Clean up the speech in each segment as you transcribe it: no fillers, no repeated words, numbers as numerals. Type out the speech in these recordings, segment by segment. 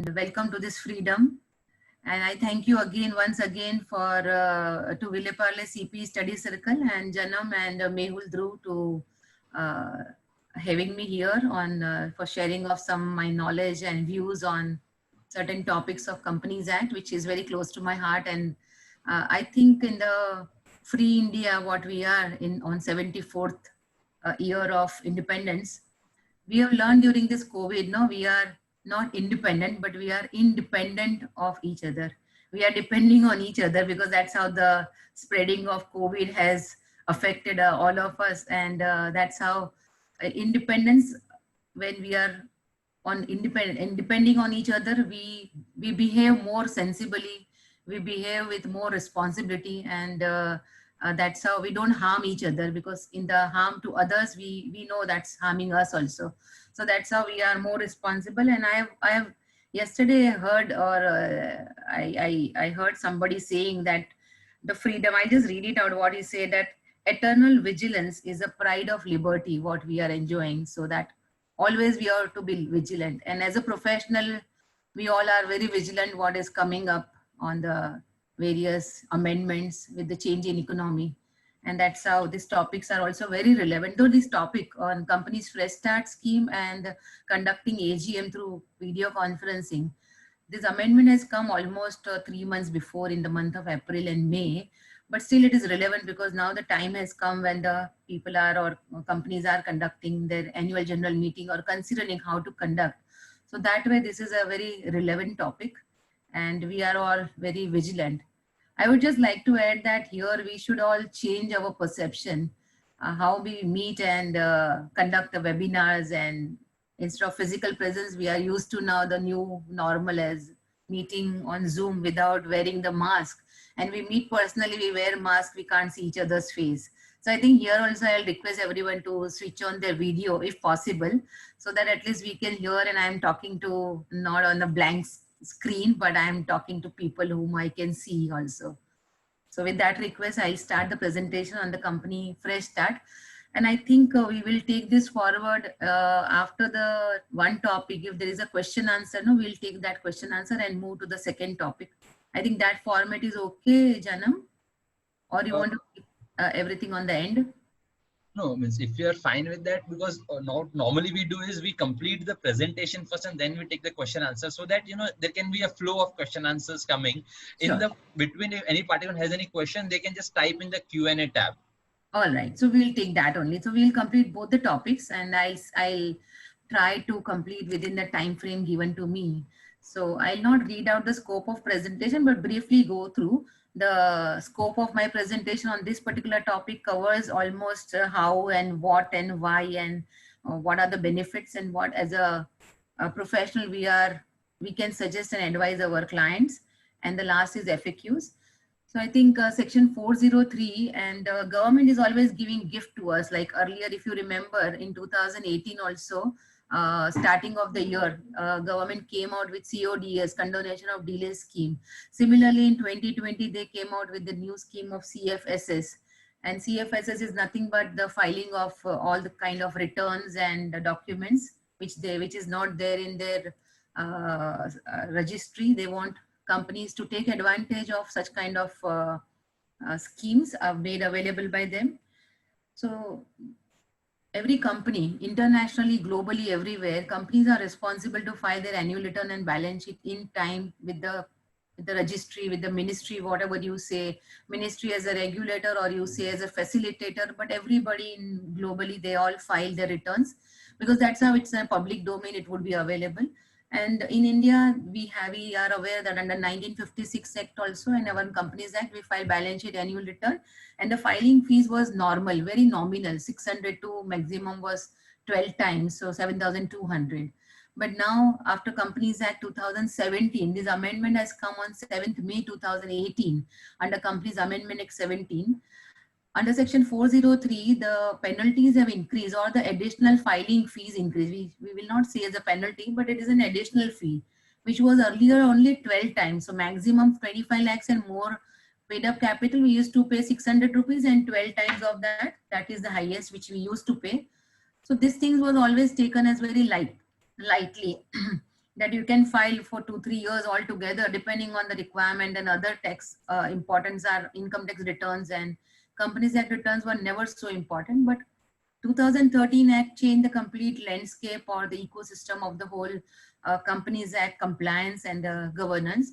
welcome to this freedom. And I thank you again, once again, for to Villeparle CP Study Circle and Janam and Mehul Dhruv to uh, having me here on for sharing of some my knowledge and views on certain topics of Companies Act, which is very close to my heart. And I think in the free India, what we are in on 74th year of independence, we have learned during this COVID, no, we are not independent, but we are independent of each other. We are depending on each other because that's how the spreading of COVID has affected all of us. And that's how independence, when we are on independent and depending on each other, we behave more sensibly, we behave with more responsibility, and that's how we don't harm each other, because in the harm to others we know that's harming us also. So that's how we are more responsible. And I have yesterday heard, or I heard somebody saying that the freedom, I just read it out what he said, that eternal vigilance is a pride of liberty what we are enjoying. So that always we are to be vigilant, and as a professional we all are very vigilant what is coming up on the various amendments with the change in economy. And that's how these topics are also very relevant, though this topic on companies fresh start scheme and conducting AGM through video conferencing, this amendment has come almost 3 months before, in the month of April and May, but still it is relevant because now the time has come when the people are, or companies are conducting their annual general meeting or considering how to conduct. So that way this is a very relevant topic and we are all very vigilant. I would just like to add that here we should all change our perception, how we meet and conduct the webinars, and instead of physical presence, we are used to now the new normal as meeting on Zoom without wearing the mask. And we meet personally, we wear mask, we can't see each other's face. So I think here also I'll request everyone to switch on their video if possible, so that at least we can hear and I'm talking to not on a blank screen, but I'm talking to people whom I can see also. So with that request, I'll start the presentation on the company Fresh Start. And I think we will take this forward after the one topic. If there is a question answer, no, we'll take that question answer and move to the second topic. I think that format is okay, Janam? Or you want to keep everything on the end? No, means if you are fine with that, because normally we do is we complete the presentation first and then we take the question answer, so that there can be a flow of question answers coming. Sure. In the between. If any participant has any question, they can just type in the Q&A tab. All right, so we'll take that only. So we'll complete both the topics, and I'll try to complete within the time frame given to me. So I'll not read out the scope of presentation, but briefly go through. The scope of my presentation on this particular topic covers almost how and what and why, and what are the benefits, and what as a professional we can suggest and advise our clients. And the last is FAQs. So I think section 403, and government is always giving gift to us. Like earlier, if you remember, in 2018 also, starting of the year, government came out with CODS, Condonation of Delay scheme. Similarly, in 2020, they came out with the new scheme of CFSS. And CFSS is nothing but the filing of all the kind of returns and documents which is not there in their registry. They want companies to take advantage of such kind of schemes are made available by them. So every company, internationally, globally, everywhere, companies are responsible to file their annual return and balance sheet in time with the registry, with the ministry, whatever you say, ministry as a regulator or you say as a facilitator, but everybody globally, they all file their returns because that's how it's a public domain, it would be available. And in India, we are aware that under 1956 Act also, and our Companies Act, we file balance sheet annual return, and the filing fees was normal, very nominal, 600 to maximum was 12 times, so 7,200. But now, after Companies Act 2017, this amendment has come on 7th May 2018 under Companies Amendment Act 17. Under section 403, the penalties have increased, or the additional filing fees increased. We will not say as a penalty, but it is an additional fee, which was earlier only 12 times. So maximum 25 lakhs and more paid up capital, we used to pay 600 rupees, and 12 times of that, that is the highest which we used to pay. So this thing was always taken as very lightly. that you can file for 2-3 years altogether, depending on the requirement, and other tax importance are income tax returns, and Companies Act returns were never so important. But 2013 Act changed the complete landscape or the ecosystem of the whole Companies Act compliance and governance.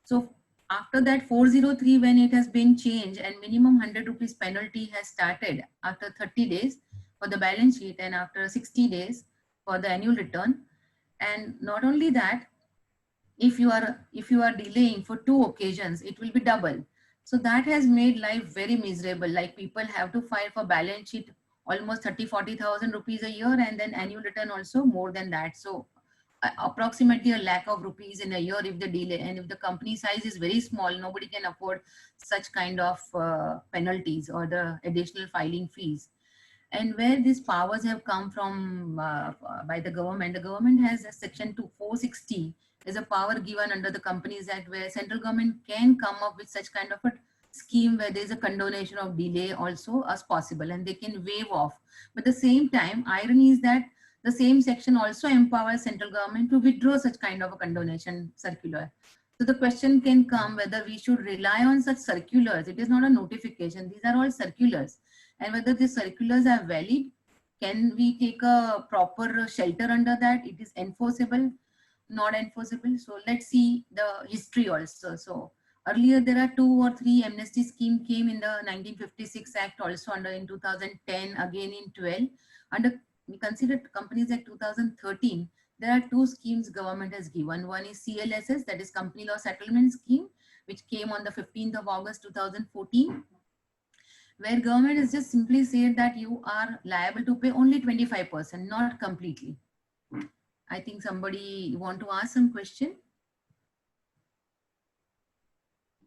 So after that 403, when it has been changed and minimum 100 rupees penalty has started after 30 days for the balance sheet and after 60 days for the annual return. And not only that, if you are delaying for 2 occasions, it will be double. So that has made life very miserable. Like, people have to file for balance sheet almost 30-40,000 rupees a year, and then annual return also more than that. So approximately a lakh of rupees in a year if they delay. And if the company size is very small, nobody can afford such kind of penalties or the additional filing fees. And where these powers have come from by the government has a section 460 is a power given under the Companies Act, where central government can come up with such kind of a scheme where there is a condonation of delay also as possible, and they can waive off. But at the same time, irony is that the same section also empowers central government to withdraw such kind of a condonation circular. So the question can come whether we should rely on such circulars. It is not a notification. These are all circulars. And whether these circulars are valid, can we take a proper shelter under that? It is enforceable, not enforceable. So let's see the history also. So earlier there are 2 or 3 amnesty scheme came in the 1956 Act, also under in 2010, again in 12. Under, we consider Companies Act 2013, there are 2 schemes government has given. One is CLSS, that is Company Law Settlement Scheme, which came on the 15th of August 2014, where government has just simply said that you are liable to pay only 25%, not completely. I think somebody want to ask some question.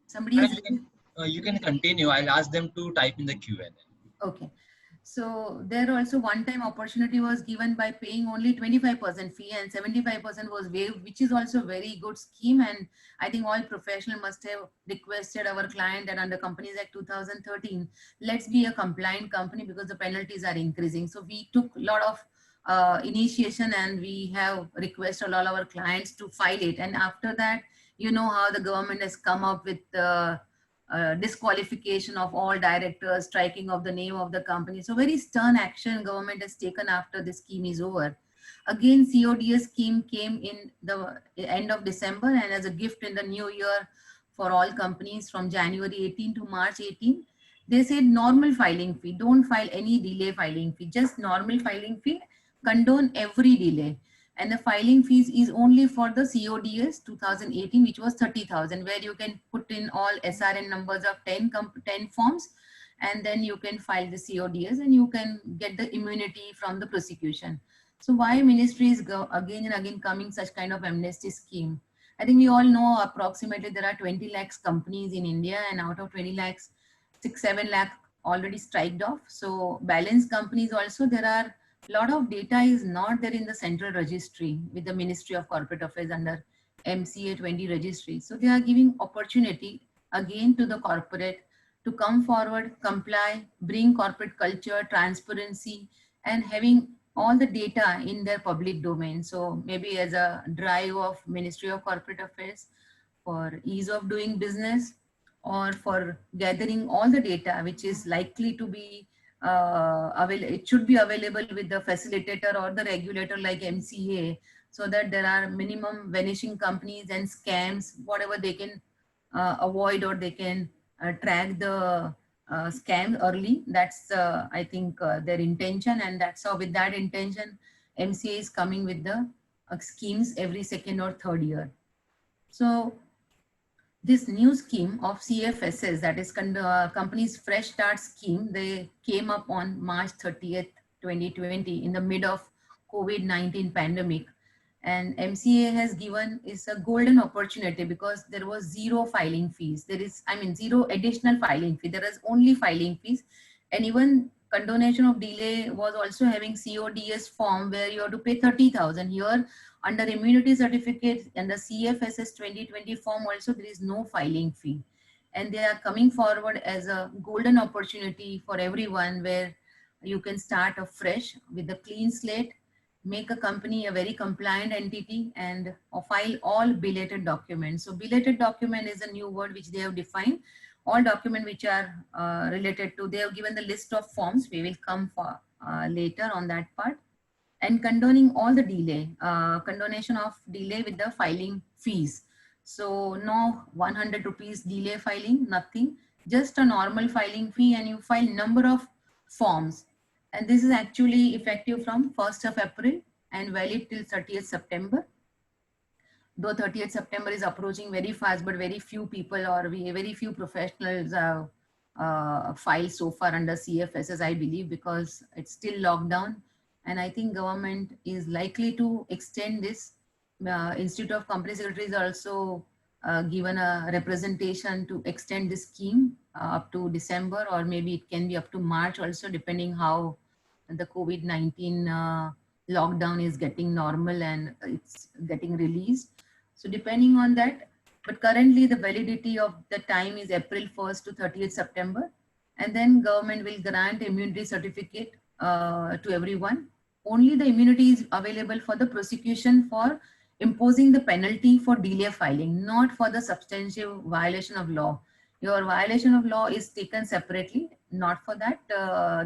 Somebody has... You can continue. I'll ask them to type in the Q&A. Okay. So there also one-time opportunity was given by paying only 25% fee, and 75% was waived, which is also very good scheme. And I think all professionals must have requested our client that under Companies Act 2013, let's be a compliant company because the penalties are increasing. So we took a lot of initiation, and we have requested all our clients to file it. And after that, you know how the government has come up with disqualification of all directors, striking of the name of the company. So very stern action government has taken after the scheme is over. Again, CODS scheme came in the end of December, and as a gift in the new year for all companies from January 18 to March 18, they said normal filing fee, don't file any delay filing fee, just normal filing fee, condone every delay. And the filing fees is only for the CODS 2018, which was 30,000, where you can put in all SRN numbers of 10 forms, and then you can file the CODS and you can get the immunity from the prosecution. So why ministry is again and again coming such kind of amnesty scheme? I think we all know approximately there are 20 lakhs companies in India, and out of 20 lakhs, 6-7 lakh already striked off. So balance companies also, there are lot of data is not there in the central registry with the Ministry of Corporate Affairs under MCA 20 registry. So they are giving opportunity again to the corporate to come forward, comply, bring corporate culture, transparency, and having all the data in their public domain. So maybe as a drive of Ministry of Corporate Affairs for ease of doing business, or for gathering all the data which is likely to be it should be available with the facilitator or the regulator like MCA, so that there are minimum vanishing companies and scams, whatever they can avoid, or they can track the scam early. That's I think their intention, and that's how with that intention MCA is coming with the schemes every 2nd or 3rd year. So this new scheme of CFSS, that is Companies Fresh Start Scheme, they came up on March 30th, 2020 in the mid of COVID-19 pandemic. And MCA has given is a golden opportunity because there was zero filing fees. There is, I mean, zero additional filing fee. There is only filing fees. And even condonation of delay was also having CODS form where you have to pay 30,000. Here under immunity certificate and the CFSS 2020 form also, there is no filing fee. And they are coming forward as a golden opportunity for everyone where you can start afresh with a clean slate make a company a very compliant entity and file all belated documents. So belated document is a new word which they have defined. All documents which are related to, they have given the list of forms. We will come for later on that part. And condoning all the delay, condonation of delay with the filing fees. So no 100 rupees delay filing, nothing, just a normal filing fee, and you file number of forms. And this is actually effective from 1st of April and valid till 30th September. Though 30th September is approaching very fast, but very few people or very few professionals file so far under CFSS, I believe, because it's still lockdown. And I think government is likely to extend this. Institute of Company Secretaries also given a representation to extend this scheme up to December, or maybe it can be up to March also, depending how the COVID-19 lockdown is getting normal and it's getting released. So depending on that, but currently the validity of the time is April 1st to 30th September. And then government will grant immunity certificate to everyone. Only the immunity is available for the prosecution for imposing the penalty for delay filing, not for the substantive violation of law. Your violation of law is taken separately, not for that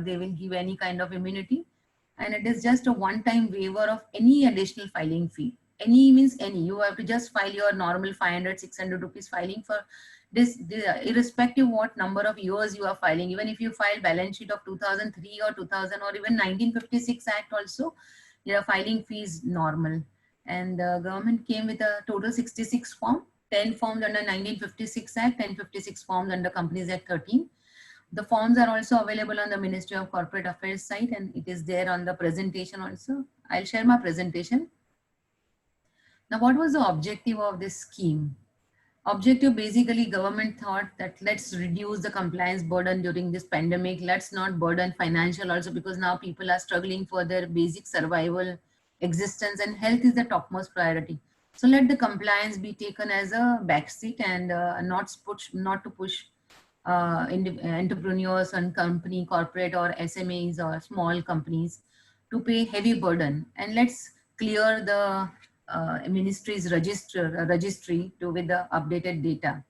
they will give any kind of immunity. And it is just a one-time waiver of any additional filing fee. Any means any, you have to just file your normal 500, 600 rupees filing for this, irrespective what number of years you are filing. Even if you file balance sheet of 2003 or 2000 or even 1956 Act also, your filing fee is normal. And government came with a total 66 form, 10 forms under 1956 Act and 56 forms under Companies Act 13. The forms are also available on the Ministry of Corporate Affairs site, and it is there on the presentation also. I'll share my presentation. Now, what was the objective of this scheme? Objective, basically government thought that let's reduce the compliance burden during this pandemic. Let's not burden financial also, because now people are struggling for their basic survival, existence, and health is the topmost priority. So let the compliance be taken as a backseat and not to push entrepreneurs and company, corporate or SMEs or small companies to pay heavy burden. And let's clear the ministry's registry with the updated data.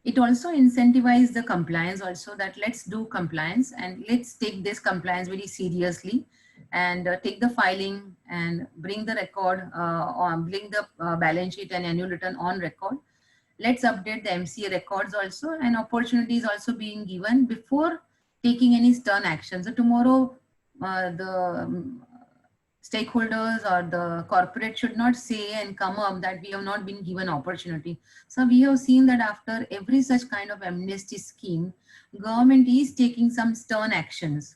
It also incentivized the compliance also, that let's do compliance and let's take this compliance very seriously and take the filing and bring the record bring the balance sheet and annual return on record. Let's update the MCA records also, and opportunities also being given before taking any stern action. So tomorrow the stakeholders or the corporate should not say and come up that we have not been given opportunity. So we have seen that after every such kind of amnesty scheme, government is taking some stern actions.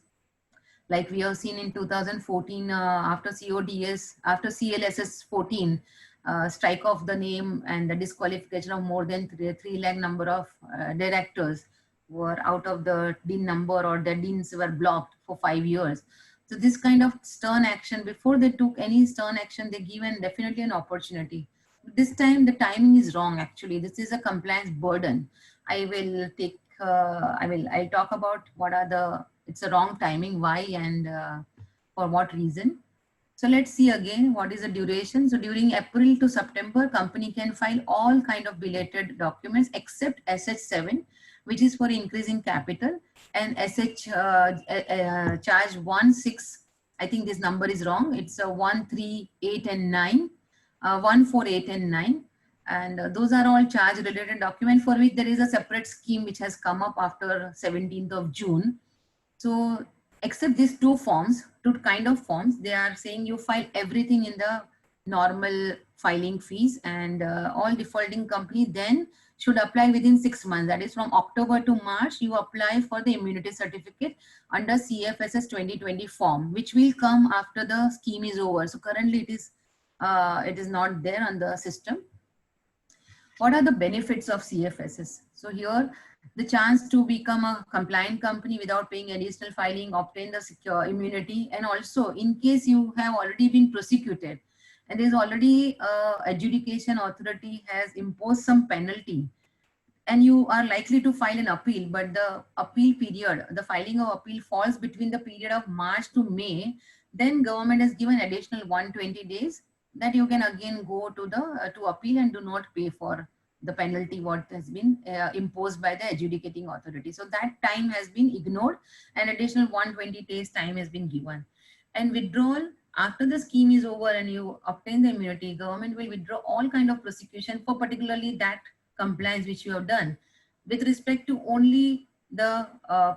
Like we have seen in 2014 after CODS, after CLSS 14, strike off the name and the disqualification of more than 3 lakh number of directors were out of the DIN number, or the DINs were blocked for 5 years. So this kind of stern action, before they took any stern action, they given definitely an opportunity. This time the timing is wrong actually. This is a compliance burden. I'll talk about what are the, it's a wrong timing, why and for what reason. So let's see again what is the duration. So during April to September, company can file all kind of belated documents except SH7, which is for increasing capital, and SH charge 16. I think this number is wrong. It's 138 and 9, 148 and 9. And those are all charge related documents for which there is a separate scheme which has come up after 17th of June. So except these two forms, two kind of forms, they are saying you file everything in the normal filing fees, and all defaulting company then should apply within 6 months. That is from October to March, you apply for the immunity certificate under CFSS 2020 form, which will come after the scheme is over. So currently it is not there on the system. What are the benefits of CFSS? So here, the chance to become a compliant company without paying additional filing, obtain the secure immunity, and also in case you have already been prosecuted and there is already adjudication authority has imposed some penalty and you are likely to file an appeal, but the appeal period, the filing of appeal falls between the period of March to May, Then government has given additional 120 days that you can again go to the to appeal and do not pay for the penalty what has been imposed by the adjudicating authority. So that time has been ignored and additional 120 days time has been given. And withdrawal after the scheme is over and you obtain the immunity, government will withdraw all kind of prosecution for particularly that compliance which you have done with respect to only the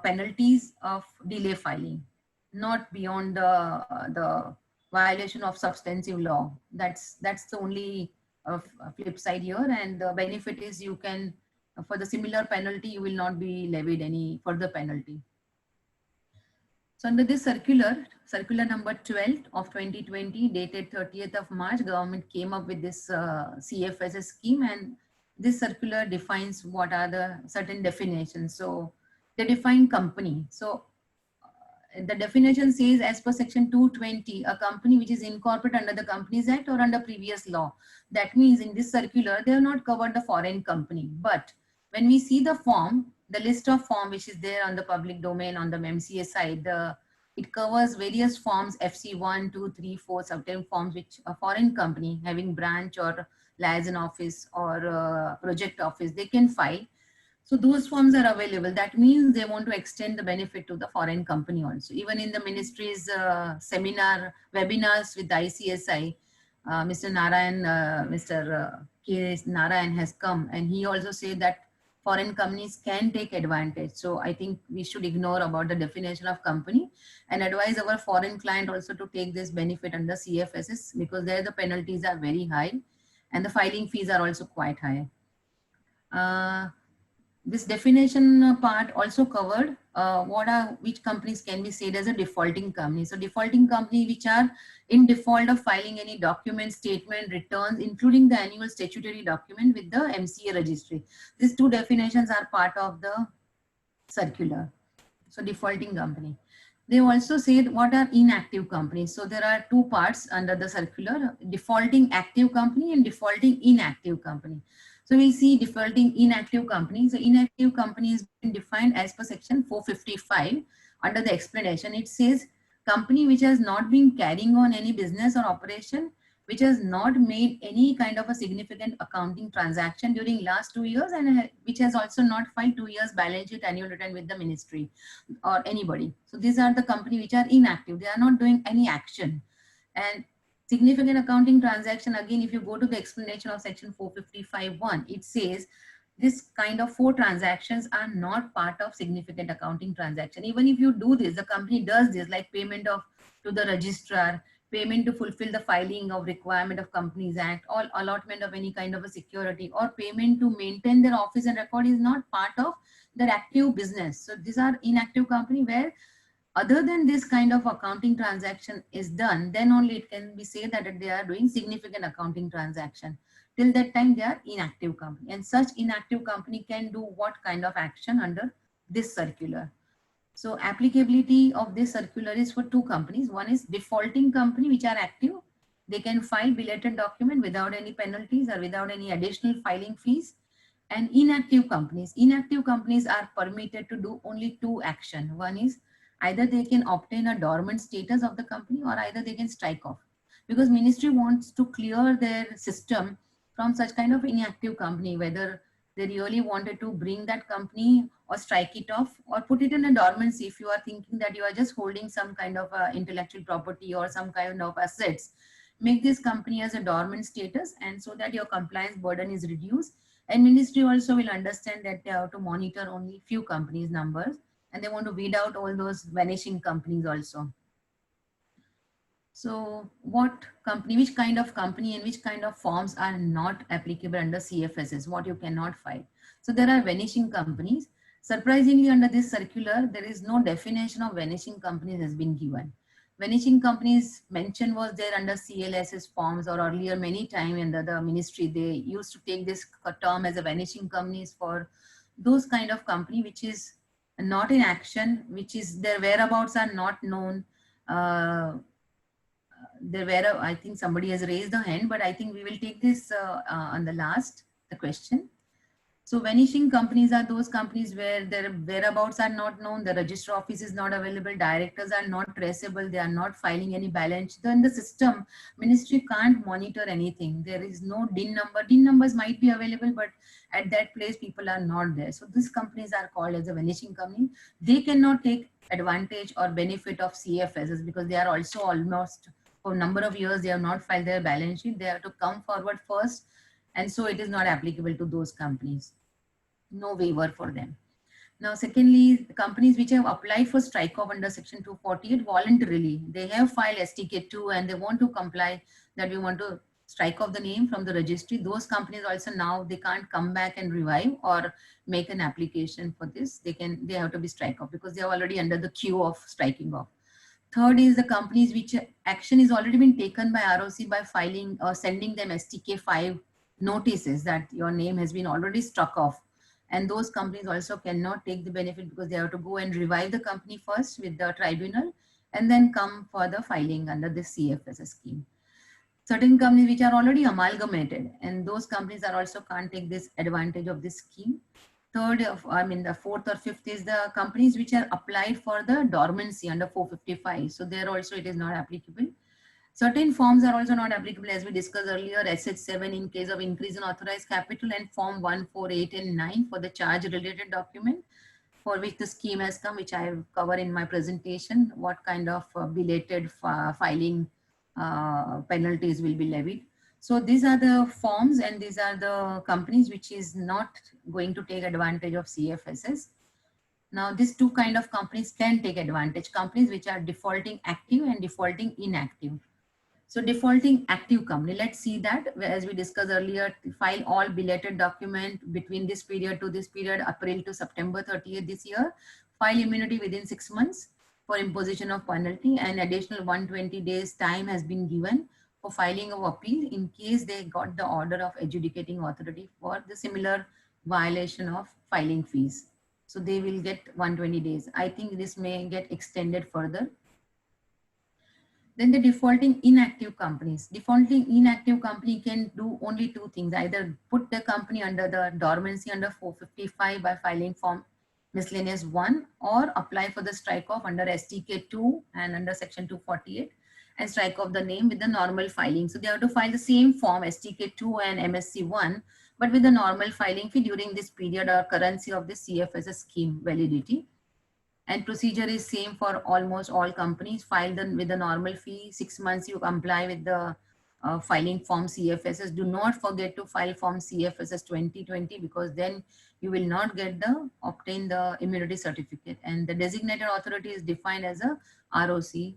penalties of delay filing, not beyond the violation of substantive law. That's the only flip side here, and the benefit is you can for the similar penalty you will not be levied any further penalty. So under this circular number 12 of 2020 dated 30th of March, government came up with this CFSS scheme, and this circular defines what are the certain definitions. So they define company. So the definition says as per section 220, a company which is incorporated under the Companies Act or under previous law. That means in this circular, they have not covered the foreign company. But when we see the form, the list of form which is there on the public domain on the MCA side, it covers various forms FC 1, 2, 3, 4, certain forms which a foreign company having branch or liaison office or project office, they can file. So those forms are available. That means they want to extend the benefit to the foreign company also. Even in the ministry's seminar, webinars with ICSI, Mr. Narayan, Mr. K. Narayan has come, and he also said that foreign companies can take advantage. So I think we should ignore about the definition of company and advise our foreign client also to take this benefit under CFSS, because there the penalties are very high and the filing fees are also quite high. This definition part also covered which companies can be said as a defaulting company. So defaulting company which are in default of filing any document, statement, returns, including the annual statutory document with the MCA registry. These two definitions are part of the circular. So defaulting company. They also said what are inactive companies. So there are two parts under the circular: defaulting active company and defaulting inactive company. So we see defaulting inactive company. So inactive company is defined as per section 455 under the explanation. It says company which has not been carrying on any business or operation, which has not made any kind of a significant accounting transaction during last 2 years, and which has also not filed 2 years balance sheet annual return with the ministry or anybody. So these are the company which are inactive. They are not doing any action. And significant accounting transaction, again, if you go to the explanation of section 455(1), it says this kind of 4 transactions are not part of significant accounting transaction. Even if you do this, the company does this, like payment to the registrar, payment to fulfill the filing of requirement of Companies Act, or allotment of any kind of a security, or payment to maintain their office and record is not part of their active business. So these are inactive company where other than this kind of accounting transaction is done, then only it can be said that they are doing significant accounting transaction. Till that time, they are inactive company. And such inactive company can do what kind of action under this circular? So applicability of this circular is for 2 companies. One is defaulting company, which are active. They can file belated document without any penalties or without any additional filing fees. And inactive companies. Inactive companies are permitted to do only 2 action. One is either they can obtain a dormant status of the company, or either they can strike off. Because ministry wants to clear their system from such kind of inactive company, whether they really wanted to bring that company or strike it off or put it in a dormancy. If you are thinking that you are just holding some kind of intellectual property or some kind of assets, make this company as a dormant status, and so that your compliance burden is reduced. And ministry also will understand that they have to monitor only few companies numbers, and they want to weed out all those vanishing companies also. So what company, which kind of company and which kind of forms are not applicable under CFSS, what you cannot file? So there are vanishing companies. Surprisingly, under this circular, there is no definition of vanishing companies has been given. Vanishing companies mentioned was there under CLSS forms, or earlier many time in the ministry, they used to take this term as a vanishing companies for those kind of company which is not in action, which is their whereabouts are not known. I think somebody has raised the hand, but I think we will take this on the last, the question. So vanishing companies are those companies where their whereabouts are not known, the register office is not available, directors are not traceable, they are not filing any balance. Then the system, ministry can't monitor anything. There is no DIN number. DIN numbers might be available, but at that place people are not there. So these companies are called as a vanishing company. They cannot take advantage or benefit of CFSs because they are also almost for a number of years they have not filed their balance sheet. They have to come forward first, and so it is not applicable to those companies. No waiver for them. Now, secondly, the companies which have applied for strike off under section 248 voluntarily, they have filed STK2 and they want to comply that we want to strike off the name from the registry. Those companies also now they can't come back and revive or make an application for this. They have to be strike off because they are already under the queue of striking off. Third is the companies which action is already been taken by ROC by filing or sending them STK5 notices that your name has been already struck off. And those companies also cannot take the benefit because they have to go and revive the company first with the tribunal and then come for the filing under the CFS scheme. Certain companies which are already amalgamated and those companies are also can't take this advantage of this scheme. Third, the fourth or fifth is the companies which are applied for the dormancy under 455. So there also it is not applicable. Certain forms are also not applicable as we discussed earlier, SH7 in case of increase in authorized capital and form 1, 4, 8 and 9 for the charge related document for which the scheme has come, which I have covered in my presentation, what kind of belated filing penalties will be levied. So these are the forms and these are the companies which is not going to take advantage of CFSs. Now these two kind of companies can take advantage, companies which are defaulting active and defaulting inactive. So defaulting active company, let's see that as we discussed earlier, file all belated document between this period to this period, April to September 30th this year, file immunity within 6 months for imposition of penalty and additional 120 days time has been given for filing of appeal in case they got the order of adjudicating authority for the similar violation of filing fees. So they will get 120 days. I think this may get extended further. Then the defaulting inactive companies. Defaulting inactive company can do only two things. Either put the company under the dormancy under 455 by filing form miscellaneous 1 or apply for the strike off under STK 2 and under section 248 and strike off the name with the normal filing. So they have to file the same form STK 2 and MSC 1 but with the normal filing fee during this period or currency of the CFS scheme validity. And procedure is same for almost all companies. File them with the normal fee. 6 months you comply with the filing form CFSs. Do not forget to file form CFSs 2020 because then you will not get the obtain the immunity certificate. And the designated authority is defined as a ROC.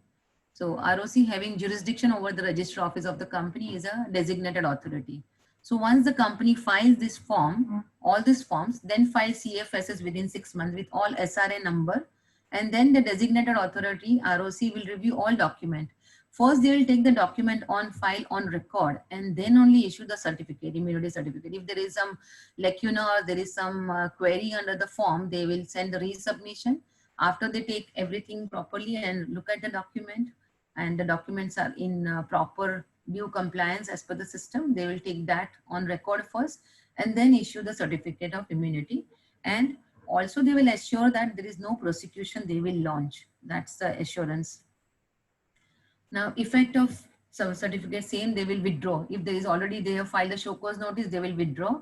So ROC having jurisdiction over the register office of the company is a designated authority. So once the company files this form, all these forms, then file CFSs within 6 months with all SRA number. And then the designated authority, ROC, will review all document. First, they will take the document on file on record and then only issue the certificate, immunity certificate. If there is some lacuna or there is some query under the form, they will send the resubmission. After they take everything properly and look at the document and the documents are in proper due compliance as per the system, they will take that on record first and then issue the certificate of immunity. And also, they will assure that there is no prosecution they will launch. That's the assurance. Now, effect of some certificate, same, they will withdraw. If there is already, they have filed a show cause notice, they will withdraw.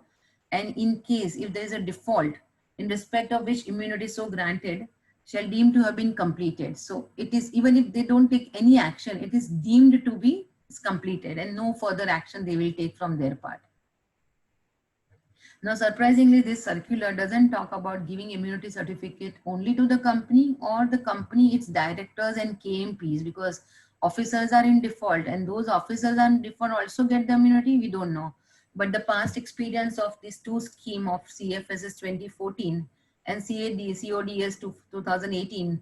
And in case, if there is a default in respect of which immunity so granted, shall deemed to have been completed. So it is, even if they don't take any action, it is deemed to be completed and no further action they will take from their part. Now, surprisingly, this circular doesn't talk about giving immunity certificate only to the company or the company, its directors and KMPs, because officers are in default and those officers are in default also get the immunity, we don't know. But the past experience of these two scheme of CFSs 2014 and CODS 2018,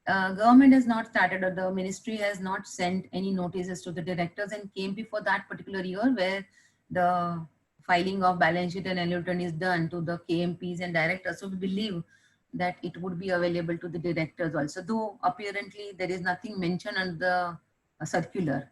government has not started or the ministry has not sent any notices to the directors and KMP for that particular year where the filing of balance sheet and annual return is done to the KMPs and directors. So we believe that it would be available to the directors also, though apparently there is nothing mentioned on the circular.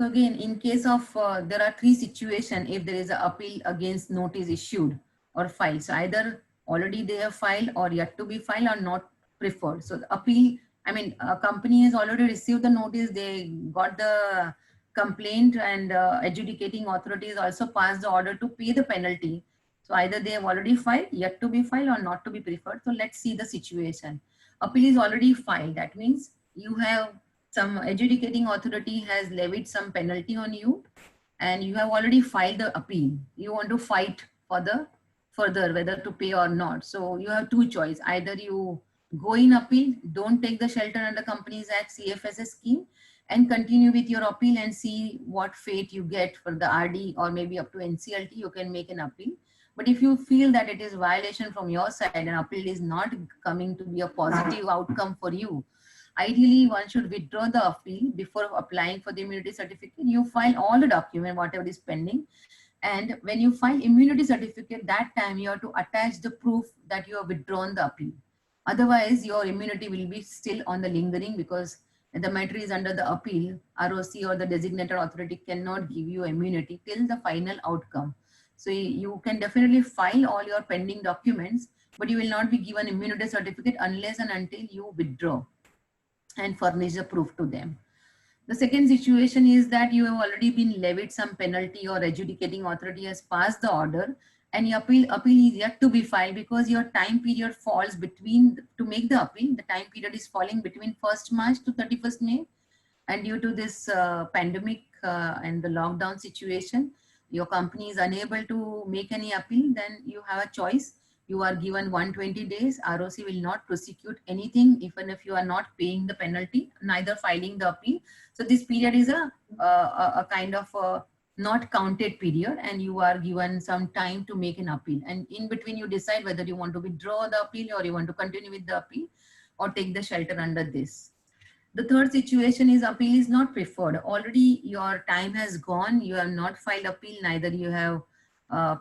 So again, in case of, there are three situations if there is an appeal against notice issued or filed. So either already they have filed or yet to be filed or not preferred. So the appeal, I mean, a company has already received the notice, they got the complaint, and adjudicating authorities also passed the order to pay the penalty. So either they have already filed, yet to be filed, or not to be preferred. So let's see the situation. Appeal is already filed. That means you have, some adjudicating authority has levied some penalty on you, and you have already filed the appeal. You want to fight for the further whether to pay or not. So you have two choice. Either you go in appeal, don't take the Shelter Under Companies Act CFSS scheme, and continue with your appeal and see what fate you get for the RD, or maybe up to NCLT, you can make an appeal. But if you feel that it is violation from your side and appeal is not coming to be a positive outcome for you, ideally one should withdraw the appeal before applying for the immunity certificate. You file all the document, whatever is pending. And when you file immunity certificate, that time you have to attach the proof that you have withdrawn the appeal. Otherwise, your immunity will be still on the lingering, because the matter is under the appeal. ROC or the designated authority cannot give you immunity till the final outcome. So you can definitely file all your pending documents, but you will not be given immunity certificate unless and until you withdraw and furnish the proof to them. The second situation is that you have already been levied some penalty, or adjudicating authority has passed the order, and your appeal is yet to be filed because your time period falls between, to make the appeal, the time period is falling between 1st March to 31st May. And due to this pandemic and the lockdown situation, your company is unable to make any appeal, then you have a choice. You are given 120 days. ROC will not prosecute anything, even if you are not paying the penalty, neither filing the appeal. So this period is a kind of a not counted period, and you are given some time to make an appeal. And in between, you decide whether you want to withdraw the appeal, or you want to continue with the appeal, or take the shelter under this. The third situation is appeal is not preferred. Already your time has gone. You have not filed appeal, neither you have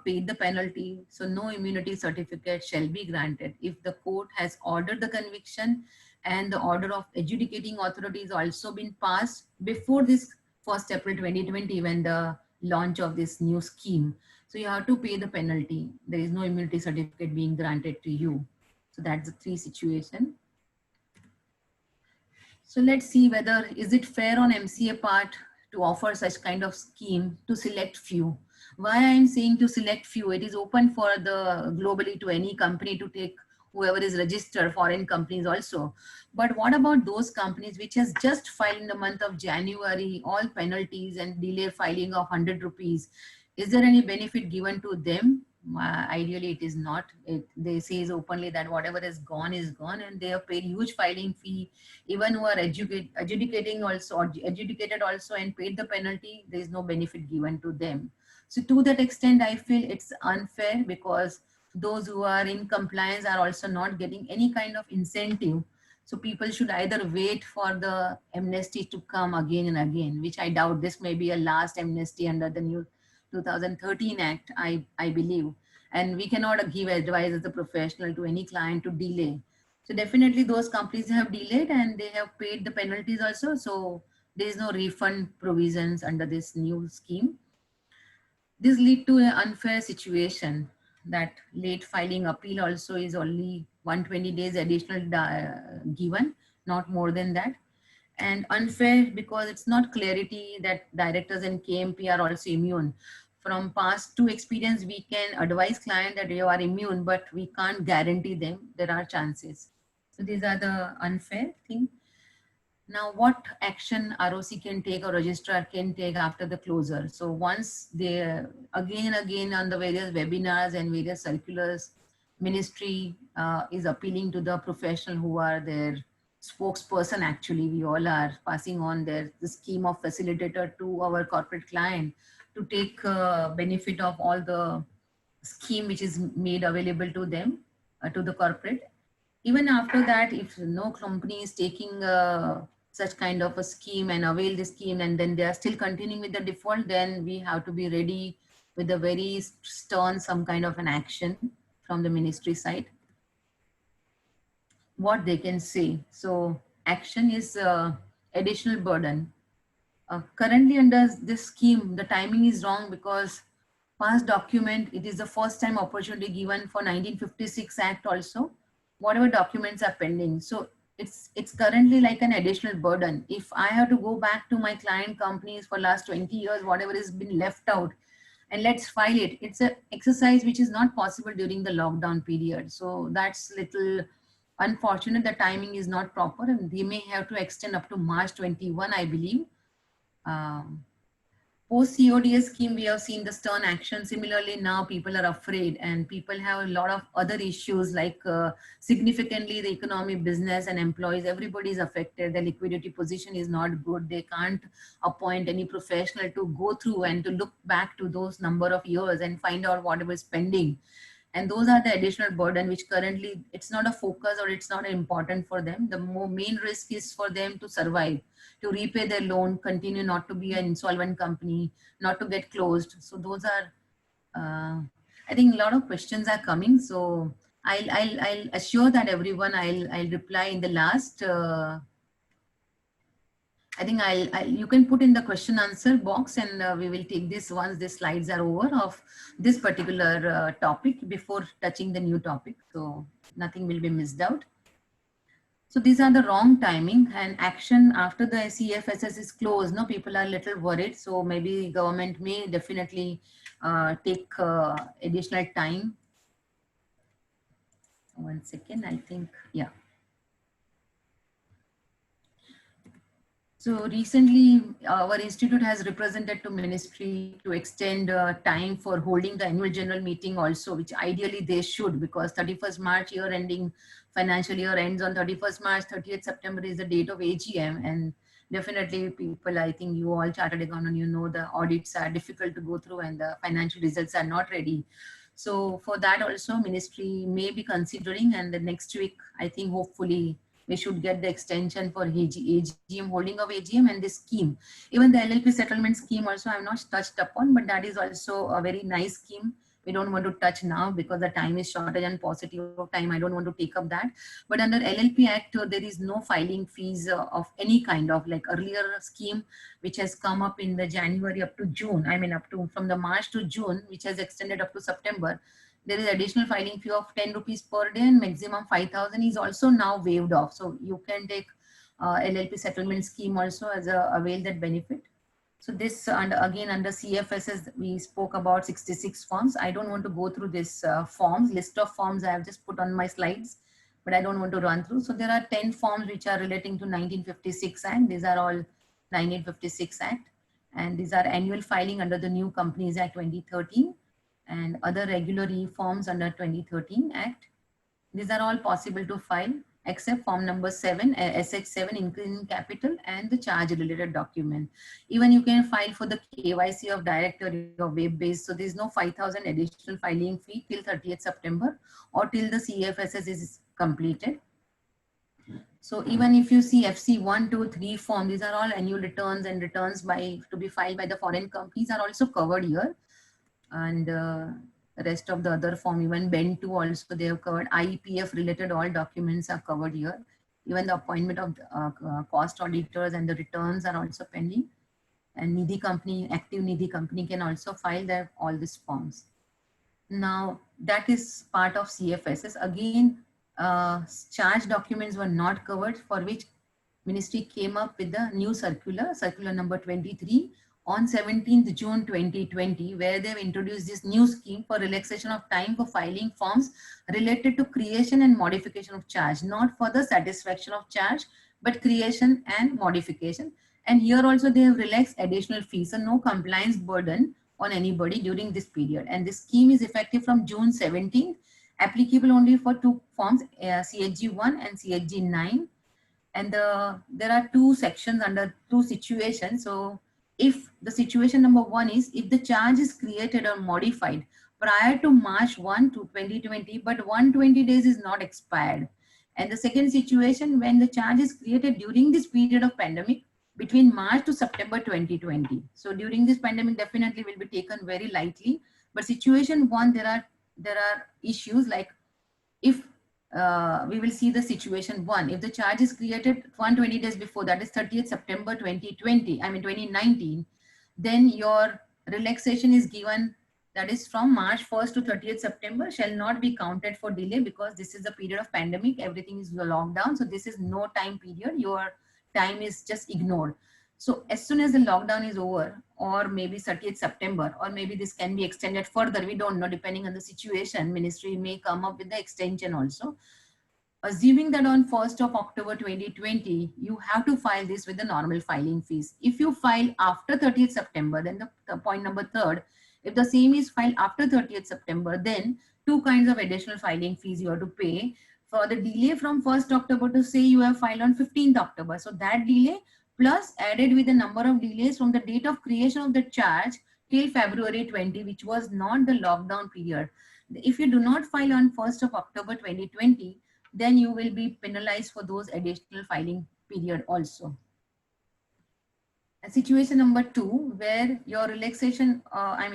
paid the penalty. So no immunity certificate shall be granted if the court has ordered the conviction and the order of adjudicating authority has also been passed before this 1st April 2020, when the launch of this new scheme. So you have to pay the penalty. There is no immunity certificate being granted to you. So that's the three situation. So let's see whether is it fair on MCA part to offer such kind of scheme to select few. Why I am saying to select few, it is open for the globally to any company to take whoever is registered, foreign companies also. But what about those companies which has just filed in the month of January, all penalties and delay filing of 100 rupees? Is there any benefit given to them? Ideally, it is not. They say openly that whatever is gone, and they have paid huge filing fee. Even who are adjudicating also, or adjudicated also and paid the penalty, there is no benefit given to them. So to that extent, I feel it's unfair, because those who are in compliance are also not getting any kind of incentive. So people should either wait for the amnesty to come again and again, which I doubt. This may be a last amnesty under the new 2013 Act, I believe. And we cannot give advice as a professional to any client to delay. So definitely those companies have delayed and they have paid the penalties also. So there is no refund provisions under this new scheme. This lead to an unfair situation that late filing appeal also is only 120 days additional given, not more than that. And unfair because it's not clarity that directors and KMP are also immune. From past two experience, we can advise client that you are immune, but we can't guarantee them. There are chances. So these are the unfair thing. Now, what action ROC can take or registrar can take after the closure? So once they, again and again on the various webinars and various circulars, ministry is appealing to the professional who are their spokesperson. Actually, we all are passing on the scheme of facilitator to our corporate client to take benefit of all the scheme which is made available to them, to the corporate. Even after that, if no company is taking such kind of a scheme and avail the scheme, and then they are still continuing with the default, then we have to be ready with a very stern some kind of an action from the ministry side. What they can say. So action is additional burden. Currently under this scheme, the timing is wrong because past document, it is the first time opportunity given for 1956 Act also, whatever documents are pending. So it's currently like an additional burden. If I have to go back to my client companies for last 20 years, whatever has been left out, and let's file it, it's an exercise which is not possible during the lockdown period. So that's little unfortunate. The timing is not proper and they may have to extend up to March 21, I believe. um, Post CODS scheme, we have seen the stern action. Similarly, now people are afraid and people have a lot of other issues like significantly the economy, business and employees, everybody is affected. The liquidity position is not good. They can't appoint any professional to go through and to look back to those number of years and find out whatever is pending. And those are the additional burden which currently it's not a focus or it's not important for them. The main risk is for them to survive, to repay their loan, continue not to be an insolvent company, not to get closed. So those are, I think a lot of questions are coming. So I'll assure that everyone I'll reply in the last. I think you can put in the question answer box and we will take this once the slides are over of this particular topic before touching the new topic. So nothing will be missed out. So these are the wrong timing and action after the CFSS is closed. No, people are a little worried. So maybe government may definitely take additional time. 1 second, I think, yeah. So recently, our institute has represented to ministry to extend time for holding the annual general meeting also, which ideally they should, because 31st March year ending financial year ends on 31st March, 30th September is the date of AGM. And definitely people, I think you all chartered accountant, you know the audits are difficult to go through and the financial results are not ready. So for that also ministry may be considering, and the next week, I think hopefully we should get the extension for AGM, holding of AGM and this scheme. Even the LLP settlement scheme also I have not touched upon, but that is also a very nice scheme. We don't want to touch now because the time is shortage and paucity of time. I don't want to take up that. But under LLP Act, there is no filing fees of any kind of like earlier scheme, which has come up in the January up to June. I mean, up to from the March to June, which has extended up to September. There is additional filing fee of 10 rupees per day and maximum 5,000 is also now waived off. So you can take LLP settlement scheme also as a avail that benefit. So this and again under CFSS, we spoke about 66 forms. I don't want to go through this forms, list of forms I have just put on my slides, but I don't want to run through. So there are 10 forms which are relating to 1956 Act. These are all 1956 Act. And these are annual filing under the New Companies Act 2013. And other regular reforms under 2013 Act. These are all possible to file except form number 7, SH7 increase in capital and the charge related document. Even you can file for the KYC of directory or web-based. So there's no 5,000 additional filing fee till 30th September or till the CFSS is completed. So even if you see FC 1, 2, 3 form, these are all annual returns and returns to be filed by the foreign companies are also covered here. And the rest of the other form, even BEN 2 also they have covered. IEPF related all documents are covered here. Even the appointment of cost auditors and the returns are also pending. And Nidhi company, active Nidhi company can also file all these forms. Now that is part of CFSS. Again, charge documents were not covered, for which ministry came up with the new circular number 23 on 17th June 2020, where they've introduced this new scheme for relaxation of time for filing forms related to creation and modification of charge, not for the satisfaction of charge, but creation and modification. And here also they have relaxed additional fees, so no compliance burden on anybody during this period. And this scheme is effective from June 17th, applicable only for 2 forms, CHG 1 and CHG 9. And there are 2 sections under 2 situations. So if the situation number 1 is if the charge is created or modified prior to March 1 to 2020, but 120 days is not expired. And the second situation, when the charge is created during this period of pandemic between March to September 2020. So during this pandemic definitely will be taken very lightly. But situation 1, there are issues like if we will see the situation one. If the charge is created 120 days before, that is 30th September 2020, I mean 2019, then your relaxation is given, that is from March 1st to 30th September shall not be counted for delay, because this is the period of pandemic, everything is lockdown. So this is no time period, your time is just ignored. So as soon as the lockdown is over, or maybe 30th September, or maybe this can be extended further, we don't know, depending on the situation, ministry may come up with the extension also. Assuming that on 1st of October 2020, you have to file this with the normal filing fees. If you file after 30th September, then the point number third, if the same is filed after 30th September, then two kinds of additional filing fees you have to pay. For the delay from 1st October to say you have filed on 15th October. So that delay plus added with the number of delays from the date of creation of the charge till February 20, which was not the lockdown period. If you do not file on 1st of October 2020, then you will be penalized for those additional filing period also. And situation number two, where your relaxation,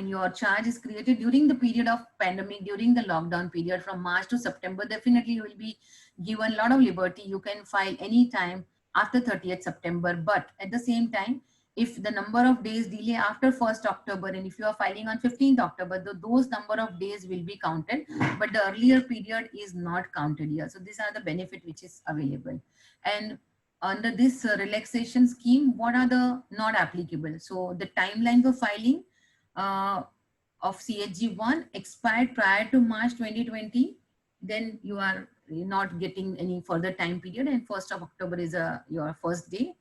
your charge is created during the period of pandemic, during the lockdown period from March to September, definitely you will be given a lot of liberty. You can file anytime after 30th September, but at the same time, if the number of days delay after 1st October, and if you are filing on 15th October, those number of days will be counted, but the earlier period is not counted here. So these are the benefit which is available. And under this relaxation scheme, what are the not applicable? So the timeline for filing of CHG1 expired prior to March 2020, then you are not getting any further time period, and 1st of October is your first day.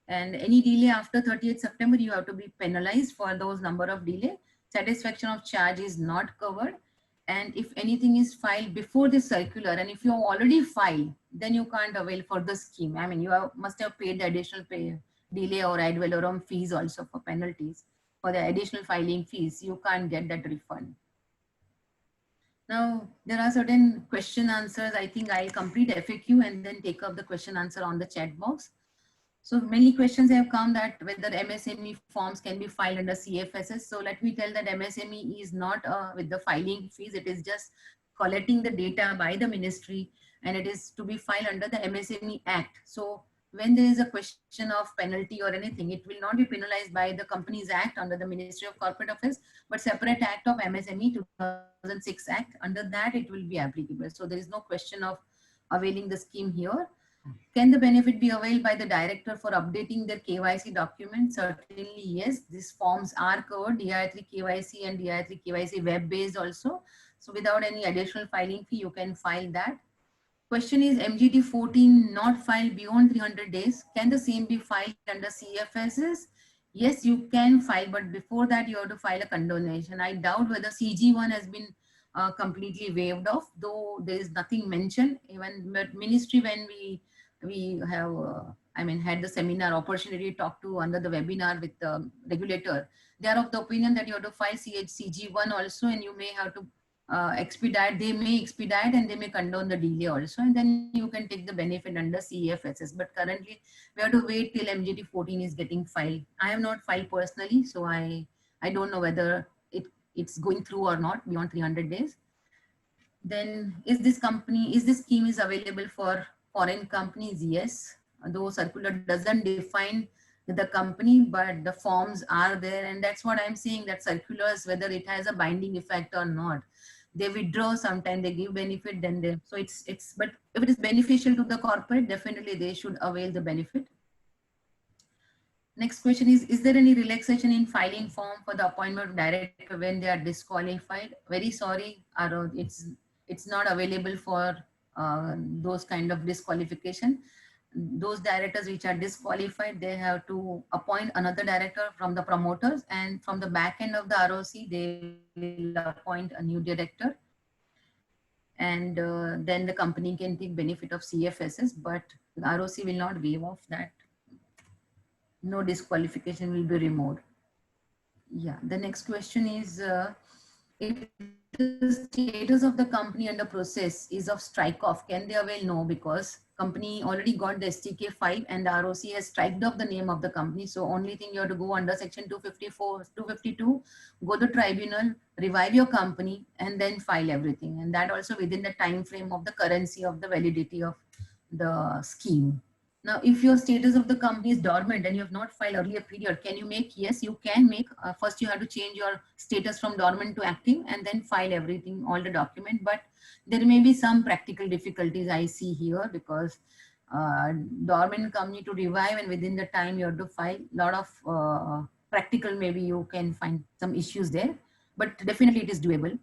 And any delay after 30th September, you have to be penalized for those number of delay. Satisfaction of charge is not covered. And if anything is filed before the circular, and if you have already filed, then you can't avail for the scheme. I mean, you must have paid the additional delay or ad valorem fees also for penalties. For the additional filing fees, you can't get that refund. Now, there are certain question answers. I think I'll complete FAQ and then take up the question answer on the chat box. So many questions have come that whether MSME forms can be filed under CFSS. So let me tell that MSME is not with the filing fees. It is just collecting the data by the ministry, and it is to be filed under the MSME Act. So when there is a question of penalty or anything, it will not be penalized by the Companies Act under the Ministry of Corporate Affairs, but separate act of MSME 2006 Act. Under that, it will be applicable. So there is no question of availing the scheme here. Can the benefit be availed by the director for updating their KYC documents? Certainly, yes. These forms are covered, DI3 KYC and DI3 KYC web-based also. So without any additional filing fee, you can file that. Question is, MGT 14 not filed beyond 300 days. Can the same be filed under CFSS? Yes, you can file, but before that, you have to file a condonation. I doubt whether CG1 has been completely waived off, though there is nothing mentioned. Even ministry, when we have had the seminar opportunity to talk to under the webinar with the regulator, they are of the opinion that you have to file CG1 also, and you may have to expedite. They may expedite and they may condone the delay also, and then you can take the benefit under CFSS. But currently we have to wait till MGT 14 is getting filed. I have not filed personally, so I don't know whether it's going through or not beyond 300 days. Then is this scheme is available for foreign companies? Yes, though circular doesn't define the company, but the forms are there, and that's what I'm saying, that circulars, whether it has a binding effect or not, they withdraw sometimes, they give benefit, then they, so it's but if it is beneficial to the corporate, definitely they should avail the benefit. Next question is there any relaxation in filing form for the appointment of director when they are disqualified? Very sorry, Arod, it's not available for those kind of disqualification. Those directors which are disqualified, they have to appoint another director from the promoters, and from the back end of the ROC, they will appoint a new director. And then the company can take benefit of CFSS, but the ROC will not waive off that. No disqualification will be removed. Yeah, the next question is, if the the status of the company under process is of strike off, can they avail? No, because company already got the STK 5 and the ROC has striked off the name of the company. So only thing you have to go under section 254, 252, go to tribunal, revive your company and then file everything. And that also within the time frame of the currency of the validity of the scheme. Now, if your status of the company is dormant and you have not filed earlier period, can you make? Yes, you can make. First, you have to change your status from dormant to active and then file everything, all the document. But there may be some practical difficulties I see here because dormant company to revive and within the time you have to file a lot of practical, maybe you can find some issues there, but definitely it is doable.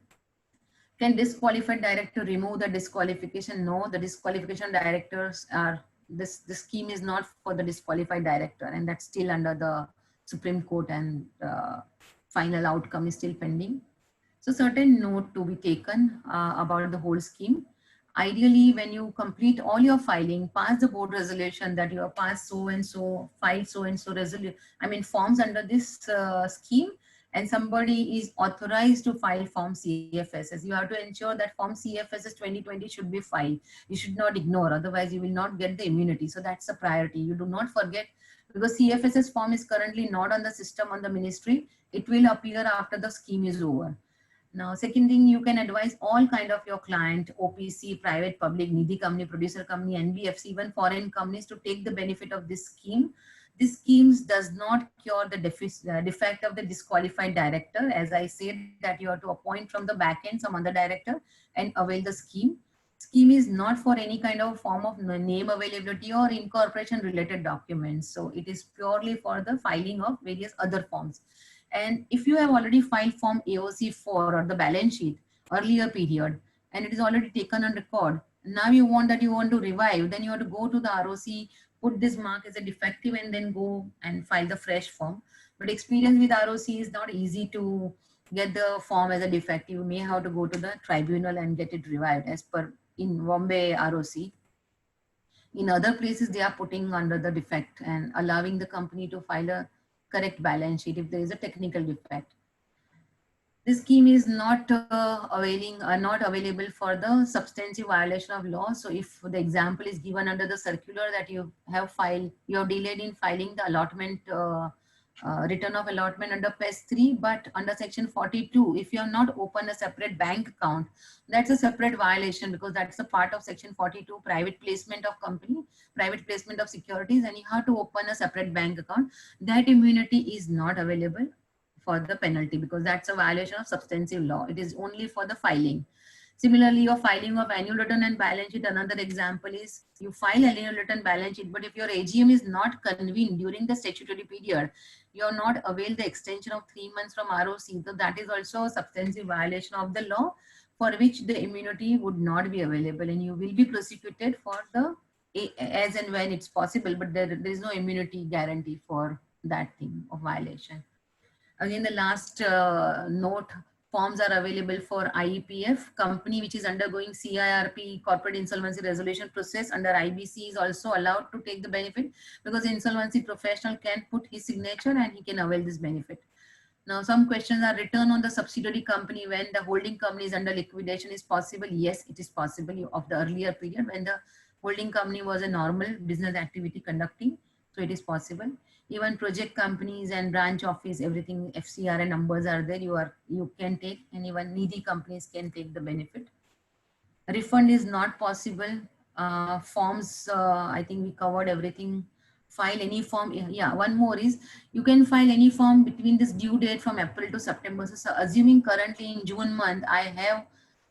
Can disqualified director remove the disqualification? No, the disqualification directors are, this scheme is not for the disqualified director and that's still under the Supreme Court and final outcome is still pending. So certain note to be taken about the whole scheme. Ideally, when you complete all your filing, pass the board resolution that you have passed so and so, filed so and so resolution, I mean forms under this scheme, and somebody is authorized to file form CFSS. You have to ensure that form CFSS 2020 should be filed. You should not ignore, otherwise you will not get the immunity. So that's a priority. You do not forget, because CFSS form is currently not on the system on the ministry. It will appear after the scheme is over. Now, second thing, you can advise all kind of your client, OPC, private, public, Nidhi company, producer company, NBFC, even foreign companies to take the benefit of this scheme. This scheme does not cure the defect of the disqualified director. As I said, that you have to appoint from the back end some other director and avail the scheme. Scheme is not for any kind of form of name availability or incorporation related documents. So it is purely for the filing of various other forms. And if you have already filed form AOC 4 or the balance sheet earlier period, and it is already taken on record, now you want to revive, then you have to go to the ROC, put this mark as a defective and then go and file the fresh form. But experience with ROC is not easy to get the form as a defective. You may have to go to the tribunal and get it revived as per in Bombay ROC. In other places, they are putting under the defect and allowing the company to file a correct balance sheet if there is a technical defect. This scheme is not not available for the substantive violation of law. So if the example is given under the circular that you have filed, you have delayed in filing the allotment, return of allotment under PES 3, but under section 42, if you have not opened a separate bank account, that's a separate violation because that's a part of section 42, private placement of company, private placement of securities, and you have to open a separate bank account. That immunity is not available for the penalty because that's a violation of substantive law. It is only for the filing. Similarly, your filing of annual return and balance sheet, another example is you file annual return balance sheet, but if your AGM is not convened during the statutory period, you are not availed the extension of 3 months from ROC. So that is also a substantive violation of the law for which the immunity would not be available and you will be prosecuted for the as and when it's possible, but there is no immunity guarantee for that thing of violation. Again, the last note, forms are available for IEPF. Company which is undergoing CIRP, corporate insolvency resolution process under IBC is also allowed to take the benefit because the insolvency professional can put his signature and he can avail this benefit. Now, some questions are return on the subsidiary company when the holding company is under liquidation is possible. Yes, it is possible of the earlier period when the holding company was a normal business activity conducting. So it is possible. Even project companies and branch office, everything FCRA numbers are there. You can take, and even needy companies can take the benefit. Refund is not possible. Forms, I think we covered everything. File any form. Yeah, one more is you can file any form between this due date from April to September. So assuming currently in June month, I have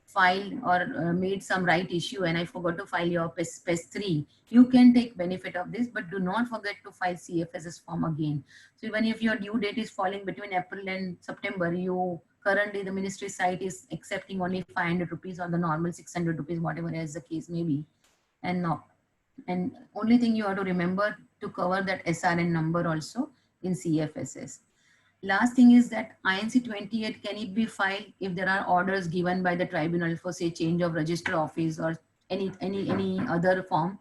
filed or made some right issue and I forgot to file your PES 3, you can take benefit of this, but do not forget to file CFSS form again. So even if your due date is falling between April and September, you currently the ministry site is accepting only 500 rupees or the normal 600 rupees, whatever as the case may be. And only thing you have to remember to cover that SRN number also in CFSS. Last thing is that INC 28, can it be filed if there are orders given by the tribunal for say change of register office or any other form,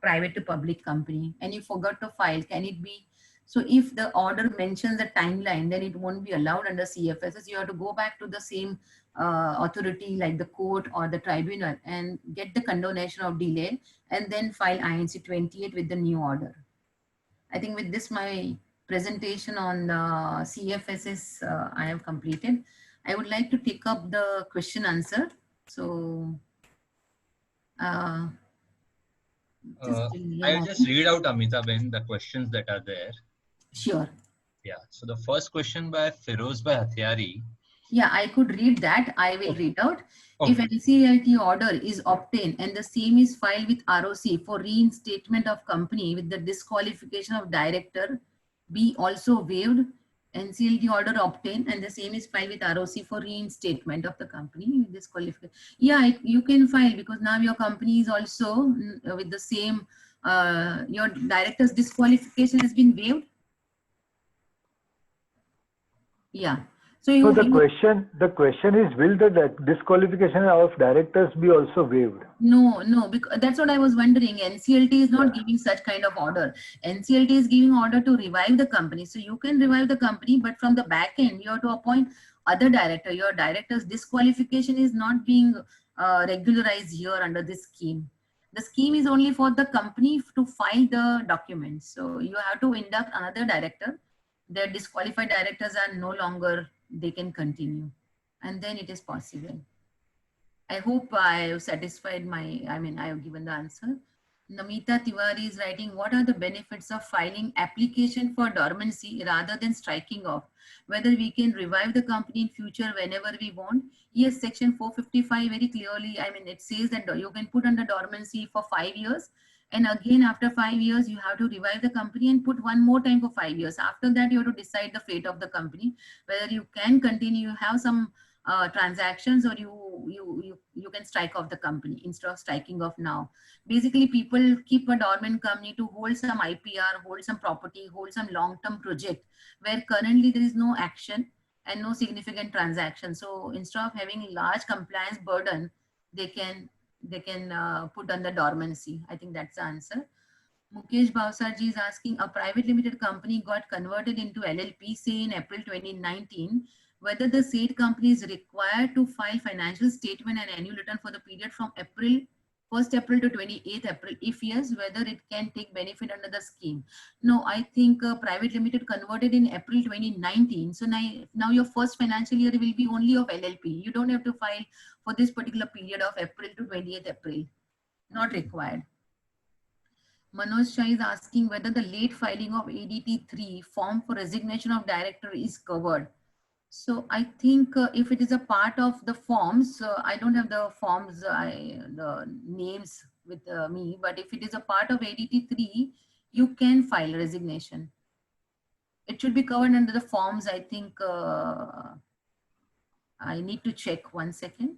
private to public company, and you forgot to file, can it be? So if the order mentions the timeline, then it won't be allowed under CFSS. You have to go back to the same authority like the court or the tribunal and get the condonation of delay and then file INC 28 with the new order. I think with this, my presentation on CFSS I have completed. I would like to take up the question answer. So I'll just read out, Amita-ben, the questions that are there. Sure. Yeah. So the first question by Feroz Bhai Hathiari. Yeah, I could read that. I will read out. Okay. If NCLT order is obtained and the same is filed with ROC for reinstatement of company with the disqualification of director be also waived, NCLT order obtained and the same is filed with ROC for reinstatement of the company with disqualification. Yeah, you can file because now your company is also with the same, your director's disqualification has been waived. Yeah. So the question is, will the disqualification of directors be also waived? No, because that's what I was wondering. NCLT is not giving such kind of order. NCLT is giving order to revive the company. So you can revive the company, but from the back end, you have to appoint other director. Your director's disqualification is not being regularized here under this scheme. The scheme is only for the company to file the documents. So you have to induct another director. The disqualified directors are no longer, they can continue. And then it is possible. I hope I have satisfied I have given the answer. Namita Tiwari is writing, what are the benefits of filing application for dormancy rather than striking off? Whether we can revive the company in future whenever we want? Yes, section 455 very clearly, it says that you can put under dormancy for 5 years. And again, after 5 years, you have to revive the company and put one more time for 5 years. After that, you have to decide the fate of the company, whether you can continue, have some transactions, or you can strike off the company instead of striking off now. Basically, people keep a dormant company to hold some IPR, hold some property, hold some long-term project where currently there is no action and no significant transaction. So instead of having large compliance burden, they can put under dormancy. I think that's the answer. Mukesh Bhavsarji is asking, a private limited company got converted into LLP, say in April 2019, whether the said company is required to file financial statement and annual return for the period from 1st April to 28th April. If yes, whether it can take benefit under the scheme. No, I think private limited converted in April 2019. So now your first financial year will be only of LLP. You don't have to file for this particular period of April to 28th April. Not required. Manoj Shah is asking whether the late filing of ADT 3 form for resignation of director is covered. So I think if it is a part of the forms, I don't have the forms, the names with me, but if it is a part of ADT 3, you can file resignation. It should be covered under the forms. I think I need to check 1 second.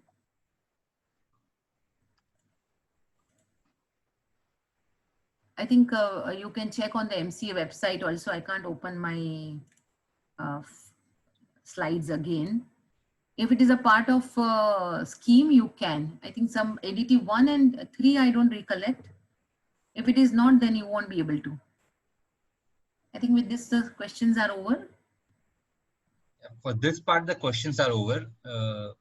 I think you can check on the MCA website also. I can't open my slides again. If it is a part of scheme, you can. I think some ADT 1 and 3, I don't recollect. If it is not, then you won't be able to. I think with this, the questions are over. For this part, the questions are over,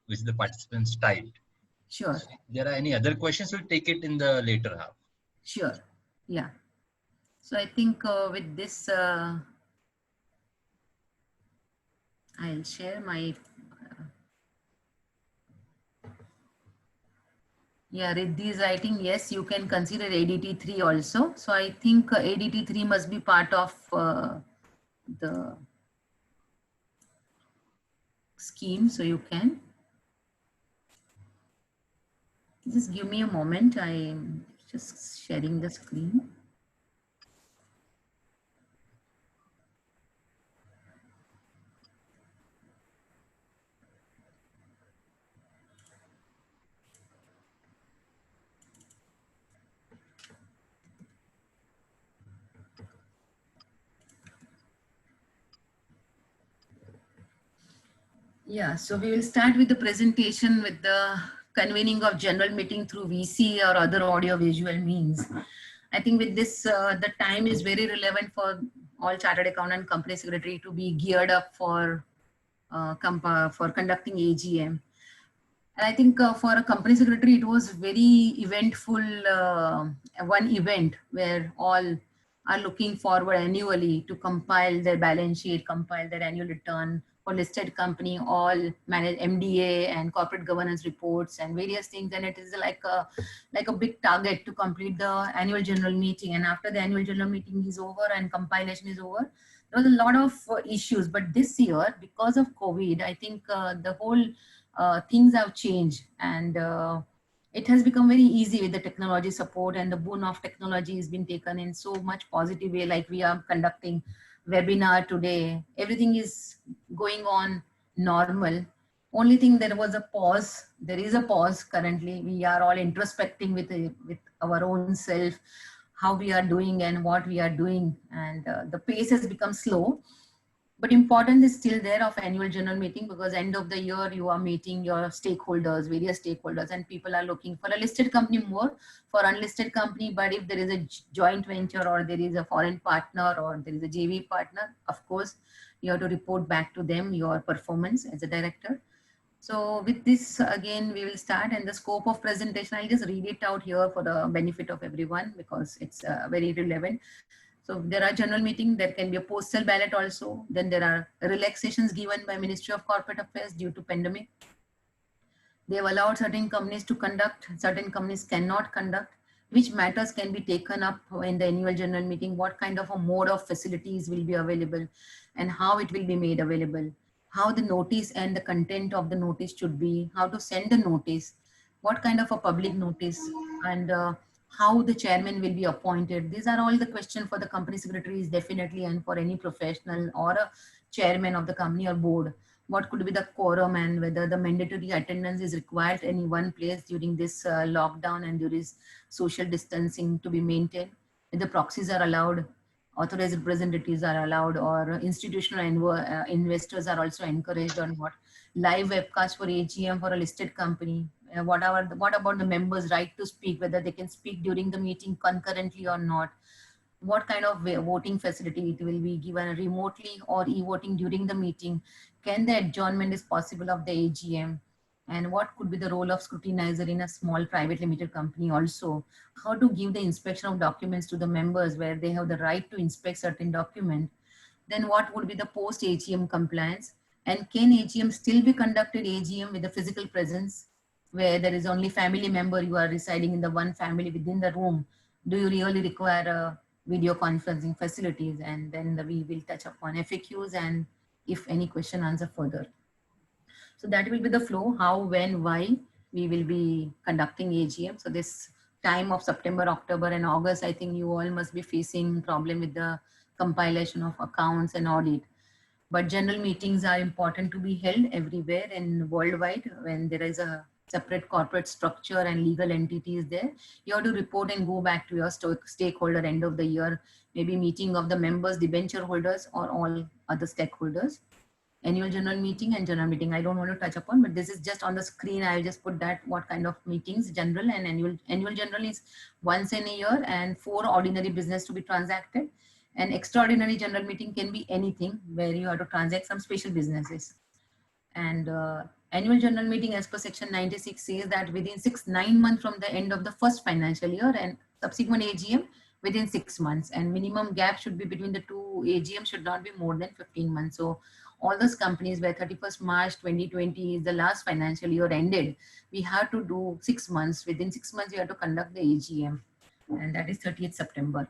which the participants typed. Sure. So if there are any other questions, we'll take it in the later half. Sure. Yeah. So I think with this, I'll share my. Yeah, Riddhi is writing, yes, you can consider ADT 3 also. So I think ADT 3 must be part of the scheme. So you can. Just give me a moment. I'm just sharing the screen. Yeah, so we will start with the presentation with the convening of general meeting through VC or other audio visual means. I think with this, the time is very relevant for all chartered accountant and company secretary to be geared up for conducting AGM. And I think for a company secretary, it was very eventful, one event where all are looking forward annually to compile their balance sheet, compile their annual return for listed company, all manage MDA and corporate governance reports and various things. And it is like a big target to complete the annual general meeting. And after the annual general meeting is over and compilation is over, there was a lot of issues. But this year, because of COVID, I think the whole things have changed, and it has become very easy with the technology support, and the boon of technology has been taken in so much positive way, like we are conducting webinar today. Everything is going on normal. Only thing, there was a pause. There is a pause currently. We are all introspecting with our own self, how we are doing and what we are doing, and the pace has become slow. But importance is still there of annual general meeting, because end of the year you are meeting your stakeholders, various stakeholders, and people are looking for a listed company more, for unlisted company. But if there is a joint venture, or there is a foreign partner, or there is a JV partner, of course, you have to report back to them your performance as a director. So with this, again, we will start, and the scope of presentation, I'll just read it out here for the benefit of everyone, because it's very relevant. So there are general meeting, there can be a postal ballot also. Then there are relaxations given by Ministry of Corporate Affairs due to pandemic. They have allowed certain companies to conduct, certain companies cannot conduct. Which matters can be taken up in the annual general meeting, what kind of a mode of facilities will be available, and how it will be made available, how the notice and the content of the notice should be, how to send the notice, what kind of a public notice, and how the chairman will be appointed. These are all the questions for the company secretaries, definitely, and for any professional or a chairman of the company or board. What could be the quorum, and whether the mandatory attendance is required in any one place during this lockdown, and there is social distancing to be maintained. If the proxies are allowed, authorized representatives are allowed, or institutional investors are also encouraged, or what. Live webcast for AGM for a listed company. What about the members' right to speak, whether they can speak during the meeting concurrently or not? What kind of voting facility it will be given, remotely or e-voting during the meeting? Can the adjournment is possible of the AGM? And what could be the role of scrutinizer in a small private limited company also? How to give the inspection of documents to the members where they have the right to inspect certain document? Then what would be the post AGM compliance? And can AGM still be conducted AGM with a physical presence, where there is only family member, you are residing in the one family within the room? Do you really require a video conferencing facilities? And then we will touch upon FAQs, and if any question answer further. So that will be the flow, how, when, why we will be conducting AGM. So this time of September, October and August, I think you all must be facing problem with the compilation of accounts and audit. But general meetings are important to be held everywhere and worldwide. When there is a separate corporate structure and legal entities there, you have to report and go back to your stakeholder end of the year, maybe meeting of the members, debenture holders, or all other stakeholders. Annual general meeting and general meeting, I don't want to touch upon, but this is just on the screen. I'll just put that what kind of meetings, general and annual. Annual general is once in a year, and 4 ordinary business to be transacted. An extraordinary general meeting can be anything where you have to transact some special businesses. And annual general meeting, as per section 96, says that within 9 months from the end of the first financial year, and subsequent AGM within 6 months, and minimum gap should be between the 2 AGM should not be more than 15 months. So all those companies where 31st March 2020 is the last financial year ended, we have to do 6 months. Within 6 months, you have to conduct the AGM, and that is 30th September.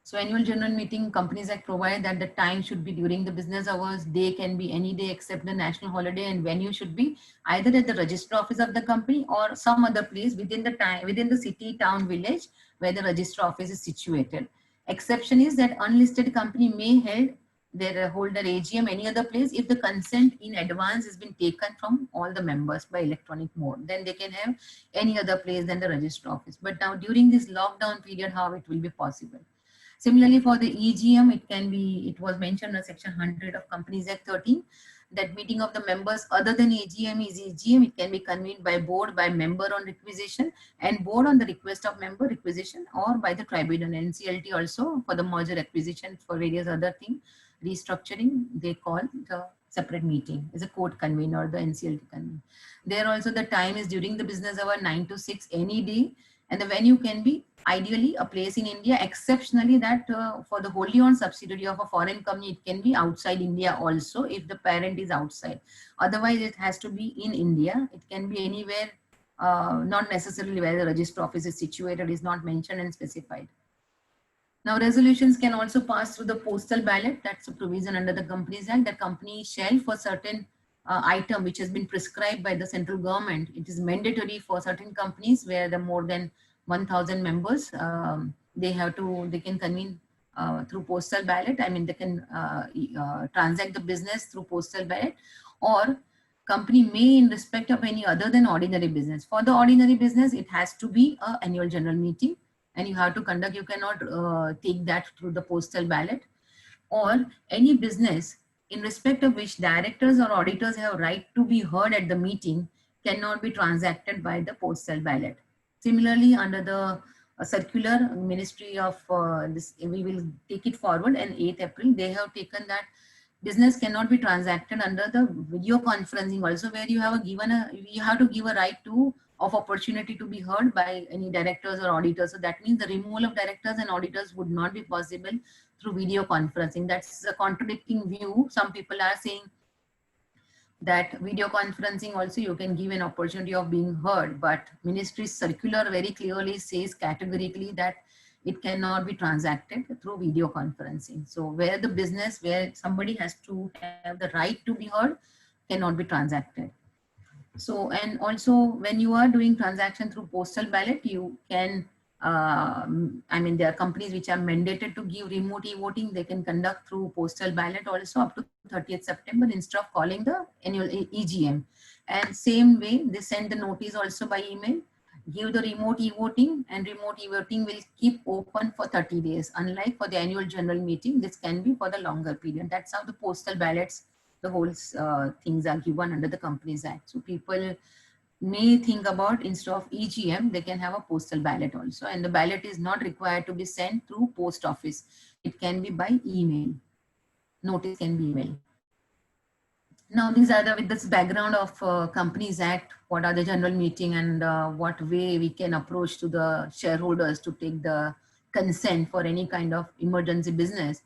So annual general meeting, Companies Act provide that the time should be during the business hours. Day can be any day except the national holiday, and venue should be either at the register office of the company or some other place within the city, town, village where the register office is situated. Exception is that unlisted company may hold their AGM any other place if the consent in advance has been taken from all the members by electronic mode. Then they can have any other place than the register office. But now during this lockdown period, how it will be possible? Similarly, for the EGM, it was mentioned in section 100 of Companies Act 13, that meeting of the members other than AGM is EGM. It can be convened by board, by member on requisition, and board on the request of member requisition, or by the tribunal. NCLT also for the merger acquisition, for various other things, restructuring, they call the separate meeting, is a court convener or the NCLT convener. There also the time is during the business hour 9 to 6 any day, and the venue can be ideally a place in India, exceptionally that for the wholly owned subsidiary of a foreign company, it can be outside India also if the parent is outside. Otherwise, it has to be in India. It can be anywhere, not necessarily where the register office is situated is not mentioned and specified. Now, resolutions can also pass through the postal ballot. That's a provision under the Companies Act. The company shall, for certain item which has been prescribed by the central government, it is mandatory for certain companies where there are more than 1,000 members. They can convene through postal ballot. I mean, they can transact the business through postal ballot, or company may in respect of any other than ordinary business. For the ordinary business, it has to be an annual general meeting, and you have to conduct, you cannot take that through the postal ballot. Or any business in respect of which directors or auditors have right to be heard at the meeting cannot be transacted by the postal ballot. Similarly, under the circular Ministry of this, we will take it forward, and 8th April, they have taken that business cannot be transacted under the video conferencing also, where you have you have to give a right of opportunity to be heard by any directors or auditors. So that means the removal of directors and auditors would not be possible through video conferencing. That's a contradicting view. Some people are saying that video conferencing also you can give an opportunity of being heard, but ministry circular very clearly says categorically that it cannot be transacted through video conferencing. So where the business, where somebody has to have the right to be heard, cannot be transacted. So, and also when you are doing transaction through postal ballot, you can, I mean, there are companies which are mandated to give remote e-voting. They can conduct through postal ballot also up to 30th September instead of calling the annual EGM. And same way, they send the notice also by email, give the remote e-voting, and remote e-voting will keep open for 30 days. Unlike for the annual general meeting, this can be for the longer period. That's how the postal ballots, the whole things are given under the Companies Act. So people may think about, instead of EGM, they can have a postal ballot also. And the ballot is not required to be sent through post office. It can be by email. Notice can be email. Now, these are with this background of Companies Act, what are the general meeting and what way we can approach to the shareholders to take the consent for any kind of emergency business.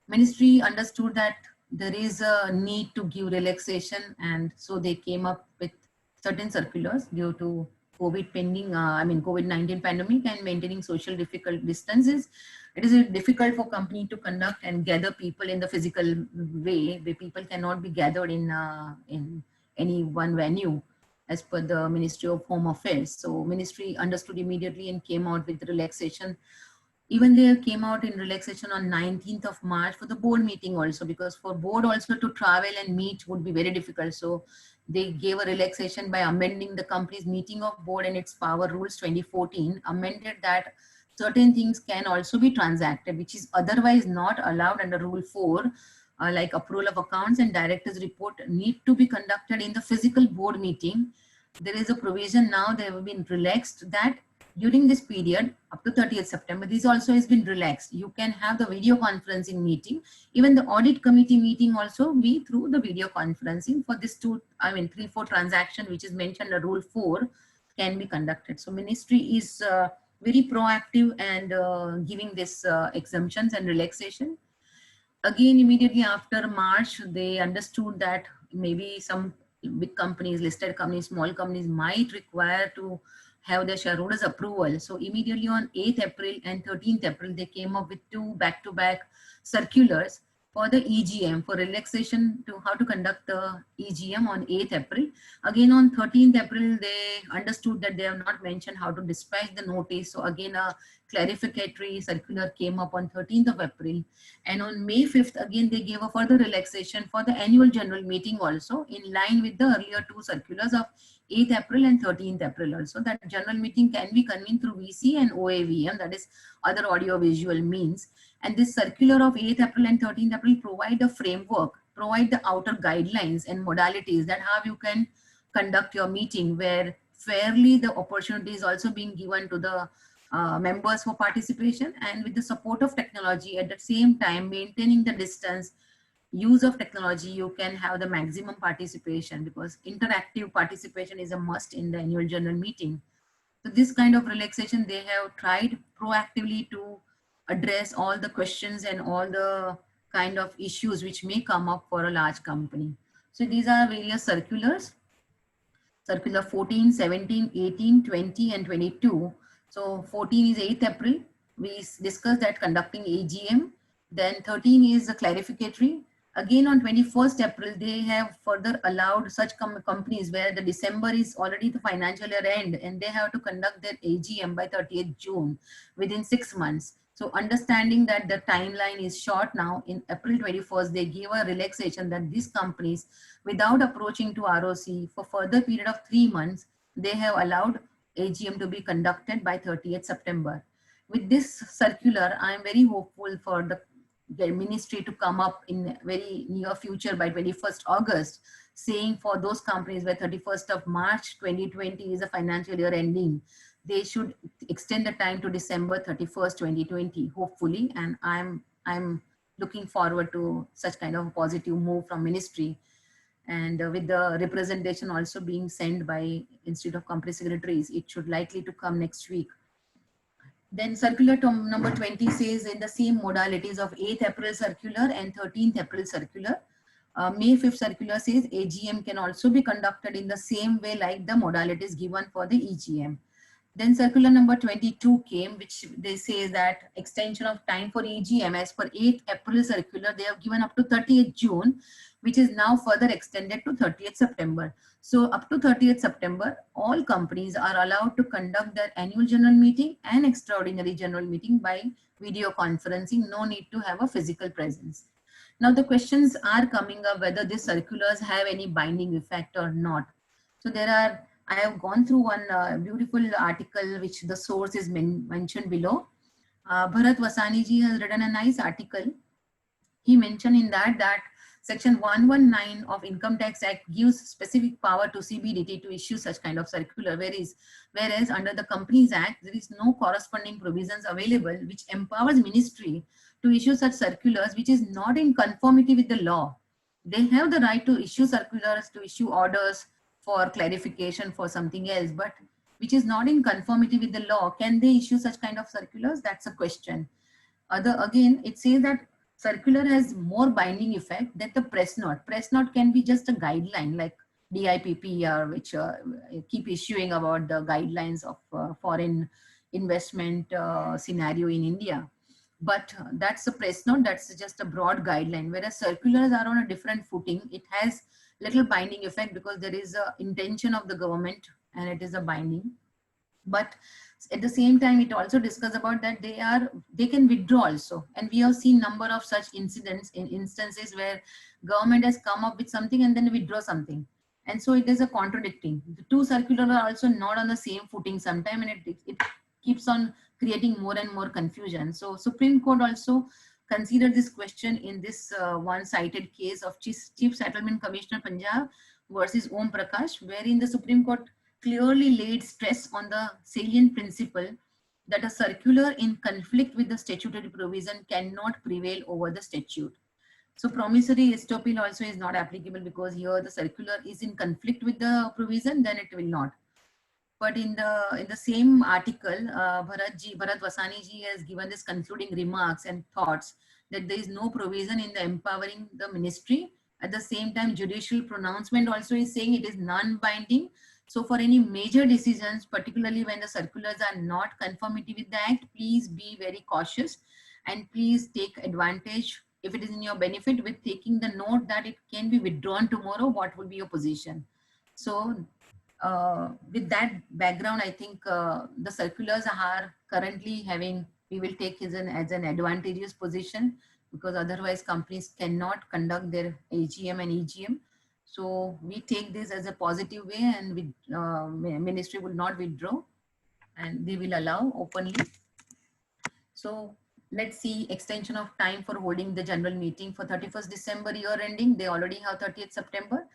Ministry understood that there is a need to give relaxation, and so they came up with certain circulars due to COVID-19 pandemic and maintaining social distances. It is difficult for company to conduct and gather people in the physical way, where people cannot be gathered in any one venue as per the Ministry of Home Affairs. So ministry understood immediately and came out with relaxation. Even they came out in relaxation on 19th of March for the board meeting also, because for board also to travel and meet would be very difficult. So they gave a relaxation by amending the company's meeting of board and its power rules 2014, amended that certain things can also be transacted, which is otherwise not allowed under Rule 4, like approval of accounts and directors report need to be conducted in the physical board meeting. There is a provision now, they have been relaxed that during this period up to 30th September, this also has been relaxed. You can have the video conferencing meeting. Even the audit committee meeting also be through the video conferencing for this 3-4 transaction, which is mentioned in Rule 4, can be conducted. So ministry is very proactive and giving this exemptions and relaxation. Again, immediately after March, they understood that maybe some big companies, listed companies, small companies might require to have their shareholders approval. So immediately on 8th April and 13th April, they came up with 2 back-to-back circulars for the EGM, for relaxation to how to conduct the EGM on 8th April. Again, on 13th April, they understood that they have not mentioned how to dispatch the notice. So again, a clarificatory circular came up on 13th of April. And on May 5th, again, they gave a further relaxation for the annual general meeting also, in line with the earlier 2 circulars of 8th April and 13th April also, that general meeting can be convened through VC and OAVM, that is other audio visual means. And this circular of 8th April and 13th April provide a framework, provide the outer guidelines and modalities that how you can conduct your meeting, where fairly the opportunity is also being given to the members for participation, and with the support of technology at the same time maintaining the distance use of technology, you can have the maximum participation, because interactive participation is a must in the annual general meeting. So this kind of relaxation, they have tried proactively to address all the questions and all the kind of issues which may come up for a large company. So these are various circulars. Circular 14, 17, 18, 20, and 22. So 14 is 8th April. We discussed that conducting AGM. Then 13 is a clarificatory. Again on 21st April, they have further allowed such companies where the December is already the financial year end and they have to conduct their AGM by 30th June within 6 months. So understanding that the timeline is short now, in April 21st, they gave a relaxation that these companies, without approaching to ROC for further period of 3 months, they have allowed AGM to be conducted by 30th September. With this circular, I am very hopeful for the ministry to come up in very near future by 21st August, saying for those companies where 31st of March 2020 is a financial year ending, they should extend the time to December 31st, 2020, hopefully. And I'm looking forward to such kind of positive move from ministry. And with the representation also being sent by Institute of Company Secretaries, it should likely to come next week. Then circular number 20 says in the same modalities of 8th April circular and 13th April circular. May 5th circular says AGM can also be conducted in the same way like the modalities given for the EGM. Then circular number 22 came, which they say that extension of time for EGM as per 8th April circular, they have given up to 30th June, which is now further extended to 30th September. So up to 30th September, all companies are allowed to conduct their annual general meeting and extraordinary general meeting by video conferencing. No need to have a physical presence. Now the questions are coming up whether these circulars have any binding effect or not. So I have gone through one beautiful article which the source is mentioned below. Bharat Vasani ji has written a nice article. He mentioned in that Section 119 of Income Tax Act gives specific power to CBDT to issue such kind of circular, whereas under the Companies Act, there is no corresponding provisions available which empowers ministry to issue such circulars which is not in conformity with the law. They have the right to issue circulars, to issue orders for clarification for something else, but which is not in conformity with the law. Can they issue such kind of circulars? That's a question. Again, it says that circular has more binding effect than the press note. Press note can be just a guideline like DIPP, which keep issuing about the guidelines of foreign investment scenario in India. But that's a press note, that's just a broad guideline, whereas circulars are on a different footing. It has little binding effect because there is a intention of the government and it is a binding. But at the same time, it also discusses about that they can withdraw also. And we have seen number of such incidents in instances where government has come up with something and then withdraw something. And so it is a contradicting. The two circulars are also not on the same footing sometime, and it keeps on creating more and more confusion. So Supreme Court also considered this question in this one cited case of Chief Settlement Commissioner Punjab versus Om Prakash, wherein the Supreme Court clearly laid stress on the salient principle that a circular in conflict with the statutory provision cannot prevail over the statute. So promissory estoppel also is not applicable because here the circular is in conflict with the provision, then it will not. But in the same article, Bharat Vasani ji has given this concluding remarks and thoughts that there is no provision in the empowering the ministry. At the same time, judicial pronouncement also is saying it is non-binding. So for any major decisions, particularly when the circulars are not conformity with the act, please be very cautious and please take advantage, if it is in your benefit, with taking the note that it can be withdrawn tomorrow. What will be your position? So with that background, I think the circulars are currently having, we will take as an advantageous position, because otherwise companies cannot conduct their AGM and EGM. So we take this as a positive way, and ministry will not withdraw and they will allow openly. So let's see extension of time for holding the general meeting for 31st December year ending. They already have 30th September.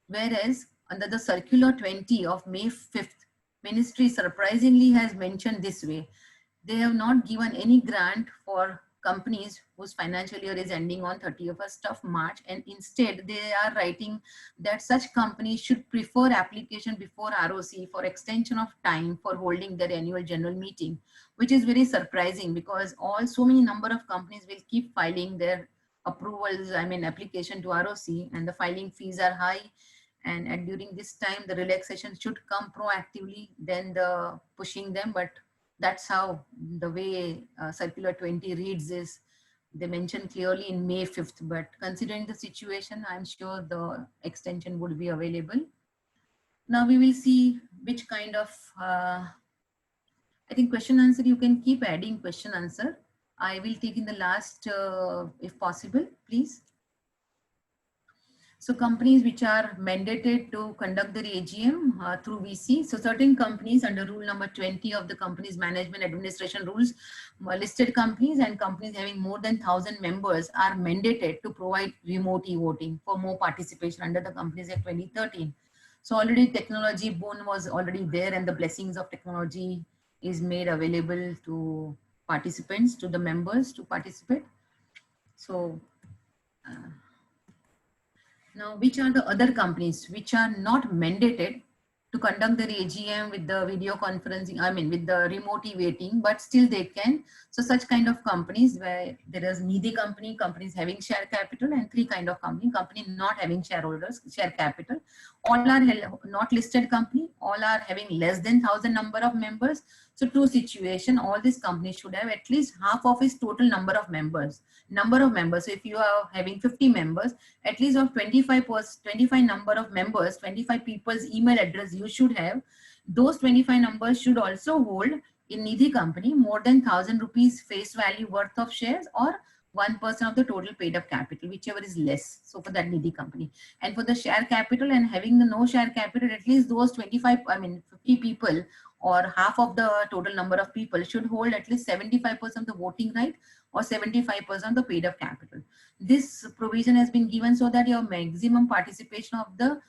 Whereas under the circular 20 of May 5th, ministry surprisingly has mentioned this way. They have not given any grant for companies whose financial year is ending on 31st of March, and instead they are writing that such companies should prefer application before ROC for extension of time for holding their annual general meeting, which is very surprising because so many number of companies will keep filing their approvals, I mean application to ROC, and the filing fees are high. And during this time, the relaxation should come proactively than the pushing them. But that's how the way Circular 20 reads is, they mention clearly in May 5th, but considering the situation, I'm sure the extension would be available. Now we will see which kind of, I think question answer, you can keep adding question answer. I will take in the last, if possible, please. So companies which are mandated to conduct their AGM through VC. So certain companies under rule number 20 of the Companies Management Administration Rules, listed companies and companies having more than 1,000 members are mandated to provide remote e-voting for more participation under the Companies Act 2013. So already technology boon was already there, and the blessings of technology is made available to participants, to the members to participate. So now, which are the other companies which are not mandated to conduct their AGM with the video conferencing, I mean with the remote e-voting, but still they can. So such kind of companies where there is neither company, companies having share capital, and three kind of company not having shareholders, share capital. All are not listed company, all are having less than 1,000 number of members. So two situation, all these companies should have at least half of its total number of members. So if you are having 50 members, at least of 25 number of members, 25 people's email address you should have. Those 25 numbers should also hold in Nidhi company more than 1,000 rupees face value worth of shares, or 1% of the total paid up capital, whichever is less. So for that Nidhi company, and for the share capital and having the no share capital, at least those 50 people or half of the total number of people should hold at least 75% of the voting right, or 75% of the paid up capital. This provision has been given so that your maximum participation of the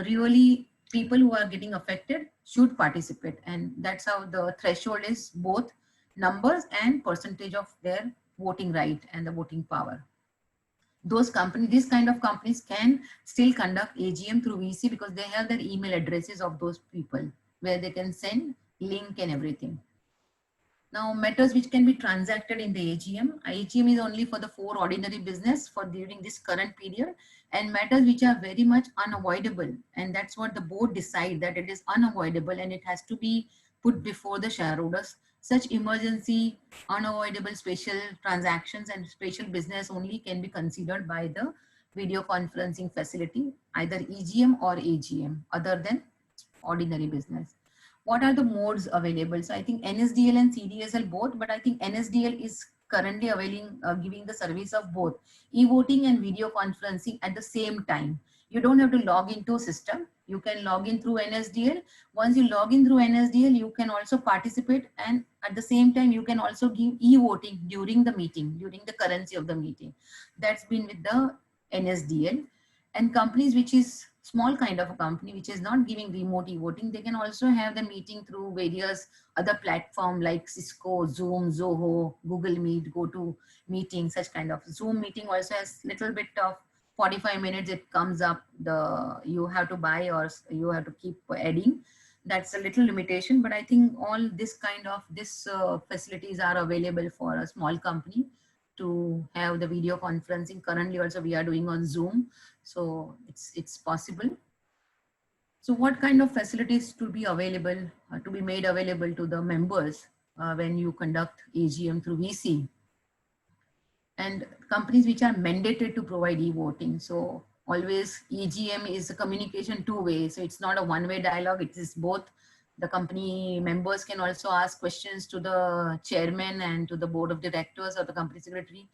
really people who are getting affected should participate. And that's how the threshold is both numbers and percentage of their voting right and the voting power. These kind of companies can still conduct AGM through VC because they have their email addresses of those people where they can send link and everything. Now, matters which can be transacted in the AGM. AGM is only for the 4 ordinary business for during this current period, and matters which are very much unavoidable. And that's what the board decide, that it is unavoidable and it has to be put before the shareholders. Such emergency, unavoidable special transactions and special business only can be considered by the video conferencing facility, either EGM or AGM, other than ordinary business. What are the modes available? So I think NSDL and CDSL both, but I think NSDL is currently giving the service of both e-voting and video conferencing at the same time. You don't have to log into system. You can log in through NSDL. Once you log in through NSDL, you can also participate, and at the same time, you can also give e-voting during the meeting, during the currency of the meeting. That's been with the NSDL. And companies which is small kind of a company which is not giving remote e-voting, they can also have the meeting through various other platform like Cisco, Zoom, Zoho, Google Meet, GoToMeeting, such kind of. Zoom meeting also has little bit of 45 minutes, it comes up, you have to buy or you have to keep adding. That's a little limitation, but I think all this kind of facilities are available for a small company to have the video conferencing. Currently also we are doing on Zoom, so it's possible. So what kind of facilities to be available, to be made available to the members when you conduct AGM through VC? And companies which are mandated to provide e-voting. So always AGM is a communication two-way. So it's not a one-way dialogue. It is both. The company members can also ask questions to the chairman and to the board of directors or the company secretary.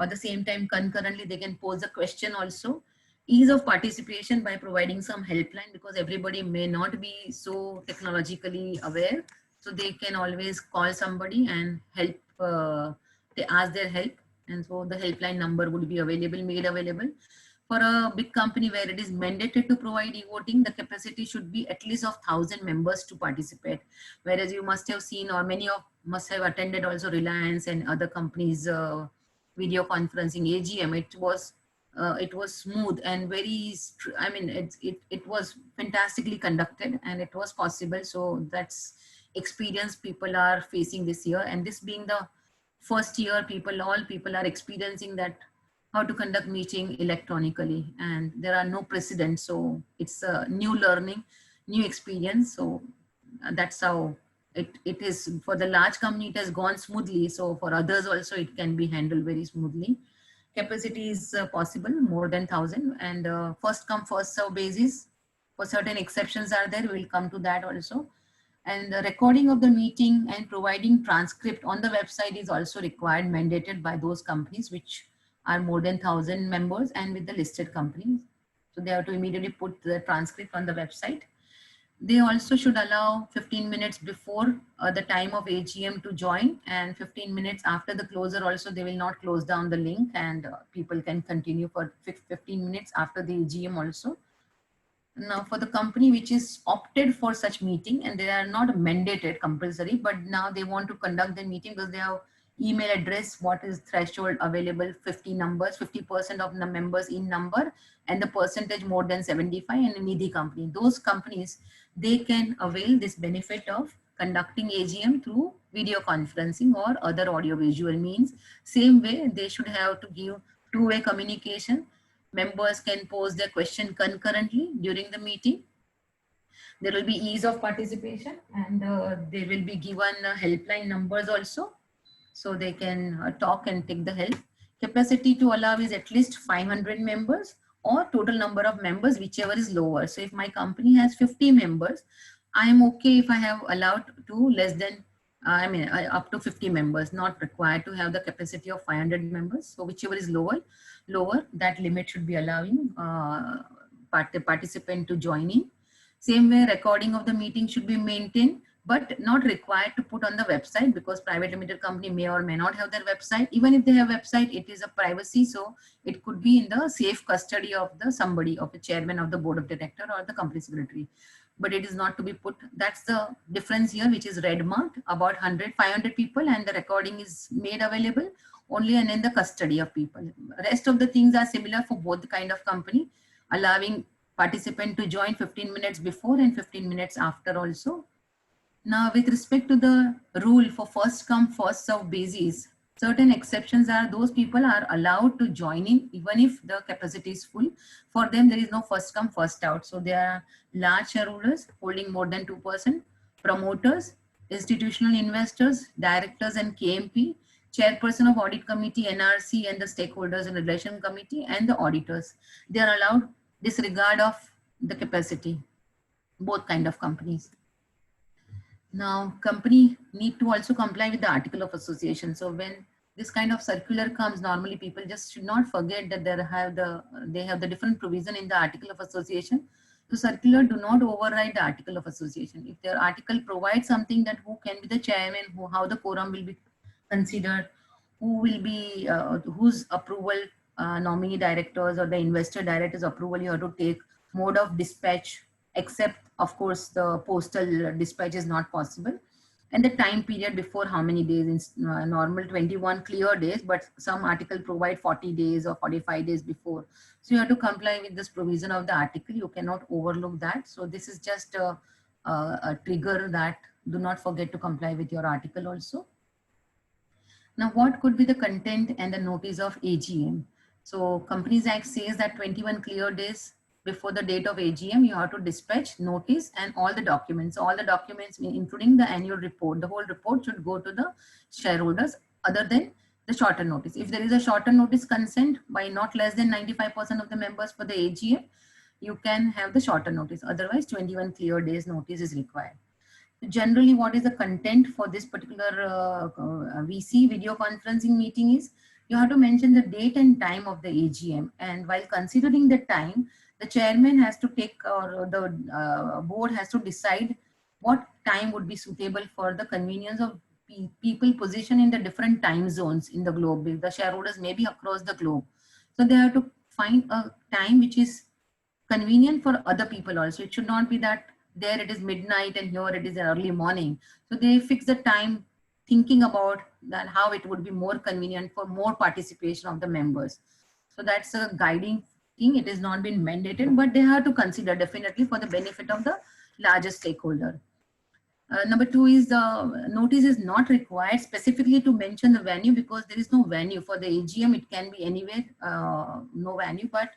At the same time, concurrently, they can pose a question also. Ease of participation by providing some helpline, because everybody may not be so technologically aware. So they can always call somebody and help, they ask their help. And so the helpline number would be made available. for a big company where it is mandated to provide e-voting, the capacity should be at least of 1,000 members to participate. Whereas you must have seen, or many of must have attended also Reliance and other companies' video conferencing AGM. It was smooth and very, I mean, it was fantastically conducted, and it was possible. So that's experience people are facing this year, and this being the first year, all people are experiencing that how to conduct meeting electronically, and there are no precedents. So it's a new learning, new experience. So that's how it is. For the large company, it has gone smoothly. So for others also, it can be handled very smoothly. Capacity is possible, more than 1,000, and first come, first serve basis. For certain exceptions are there, we'll come to that also. And the recording of the meeting and providing transcript on the website is also required, mandated by those companies which are more than 1,000 members and with the listed companies. So they have to immediately put the transcript on the website. They also should allow 15 minutes before the time of AGM to join, and 15 minutes after the closure also. They will not close down the link, and people can continue for 15 minutes after the AGM also. Now for the company which is opted for such meeting, and they are not mandated compulsory, but now they want to conduct the meeting because they have email address, what is threshold available, 50 numbers, 50% of the members in number, and the percentage more than 75, and a needy company. Those companies, they can avail this benefit of conducting AGM through video conferencing or other audio visual means. Same way, they should have to give two-way communication. Members can pose their question concurrently during the meeting. There will be ease of participation, and they will be given helpline numbers also, so they can talk and take the help. Capacity to allow is at least 500 members, or total number of members, whichever is lower. So if my company has 50 members, I am okay if I have allowed to less than, up to 50 members, not required to have the capacity of 500 members. So whichever is lower, that limit should be allowing participant to join in. Same way, recording of the meeting should be maintained, but not required to put on the website, because private limited company may or may not have their website. Even if they have website, it is a privacy, so it could be in the safe custody of the chairman of the board of director or the company secretary, but it is not to be put. That's the difference here, which is red marked, about 500 people, and the recording is made available only and in the custody of people. Rest of the things are similar for both the kind of company, allowing participant to join 15 minutes before and 15 minutes after also. Now, with respect to the rule for first come, first serve basis, certain exceptions are those people are allowed to join in even if the capacity is full. For them, there is no first come, first out. So there are large shareholders holding more than 2%, promoters, institutional investors, directors and KMP, chairperson of audit committee, NRC, and the stakeholders and relation committee, and the auditors. They are allowed disregard of the capacity, both kind of companies. Now, company need to also comply with the article of association. So when this kind of circular comes, normally people just should not forget that they have the different provision in the article of association. The circular do not override the article of association. If their article provides something that who can be the chairman, how the quorum will be considered, who will be, whose approval, nominee directors or the investor directors approval you have to take, mode of dispatch, except of course the postal dispatch is not possible, and the time period before, how many days. In normal 21 clear days, but some article provide 40 days or 45 days before. So you have to comply with this provision of the article. You cannot overlook that. So this is just a trigger that do not forget to comply with your article also. Now, what could be the content and the notice of AGM? So Companies Act says that 21 clear days before the date of AGM, you have to dispatch notice and all the documents. All the documents, including the annual report, the whole report should go to the shareholders, other than the shorter notice. If there is a shorter notice consent by not less than 95% of the members for the AGM, you can have the shorter notice. Otherwise, 21 clear days notice is required. Generally, what is the content for this particular VC video conferencing meeting is, you have to mention the date and time of the AGM. And while considering the time, the chairman has to take, or the board has to decide what time would be suitable for the convenience of people positioned in the different time zones in the globe. The shareholders may be across the globe. So they have to find a time which is convenient for other people also. It should not be that there it is midnight and here it is early morning. So they fix the time thinking about that how it would be more convenient for more participation of the members. So that's a guiding thing. It has not been mandated, but they have to consider definitely for the benefit of the largest stakeholder. Number 2 is the notice is not required specifically to mention the venue, because there is no venue for the AGM. It can be anywhere, no venue, but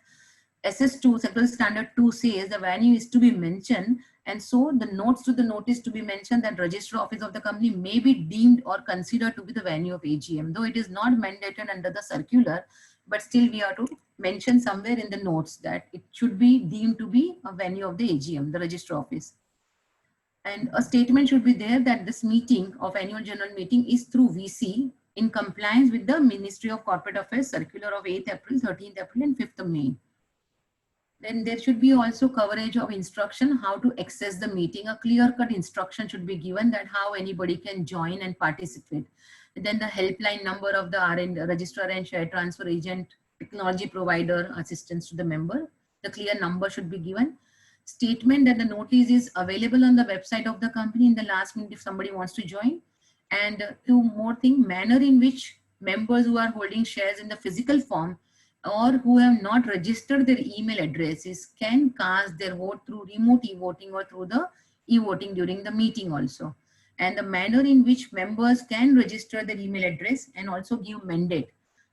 SS2, Secretarial Standard 2 says the venue is to be mentioned, and so the notes to the notice to be mentioned that Registrar Office of the company may be deemed or considered to be the venue of AGM, though it is not mandated under the circular, but still we have to mention somewhere in the notes that it should be deemed to be a venue of the AGM, the Registrar Office. And a statement should be there that this meeting of annual general meeting is through VC in compliance with the Ministry of Corporate Affairs circular of 8th April, 13th April and 5th May. Then there should be also coverage of instruction how to access the meeting. A clear-cut instruction should be given that how anybody can join and participate. And then the helpline number of the RN, registrar and share transfer agent, technology provider, assistance to the member. The clear number should be given. Statement that the notice is available on the website of the company in the last minute if somebody wants to join. And 2 more things, manner in which members who are holding shares in the physical form or who have not registered their email addresses can cast their vote through remote e-voting or through the e-voting during the meeting also. And the manner in which members can register their email address and also give mandate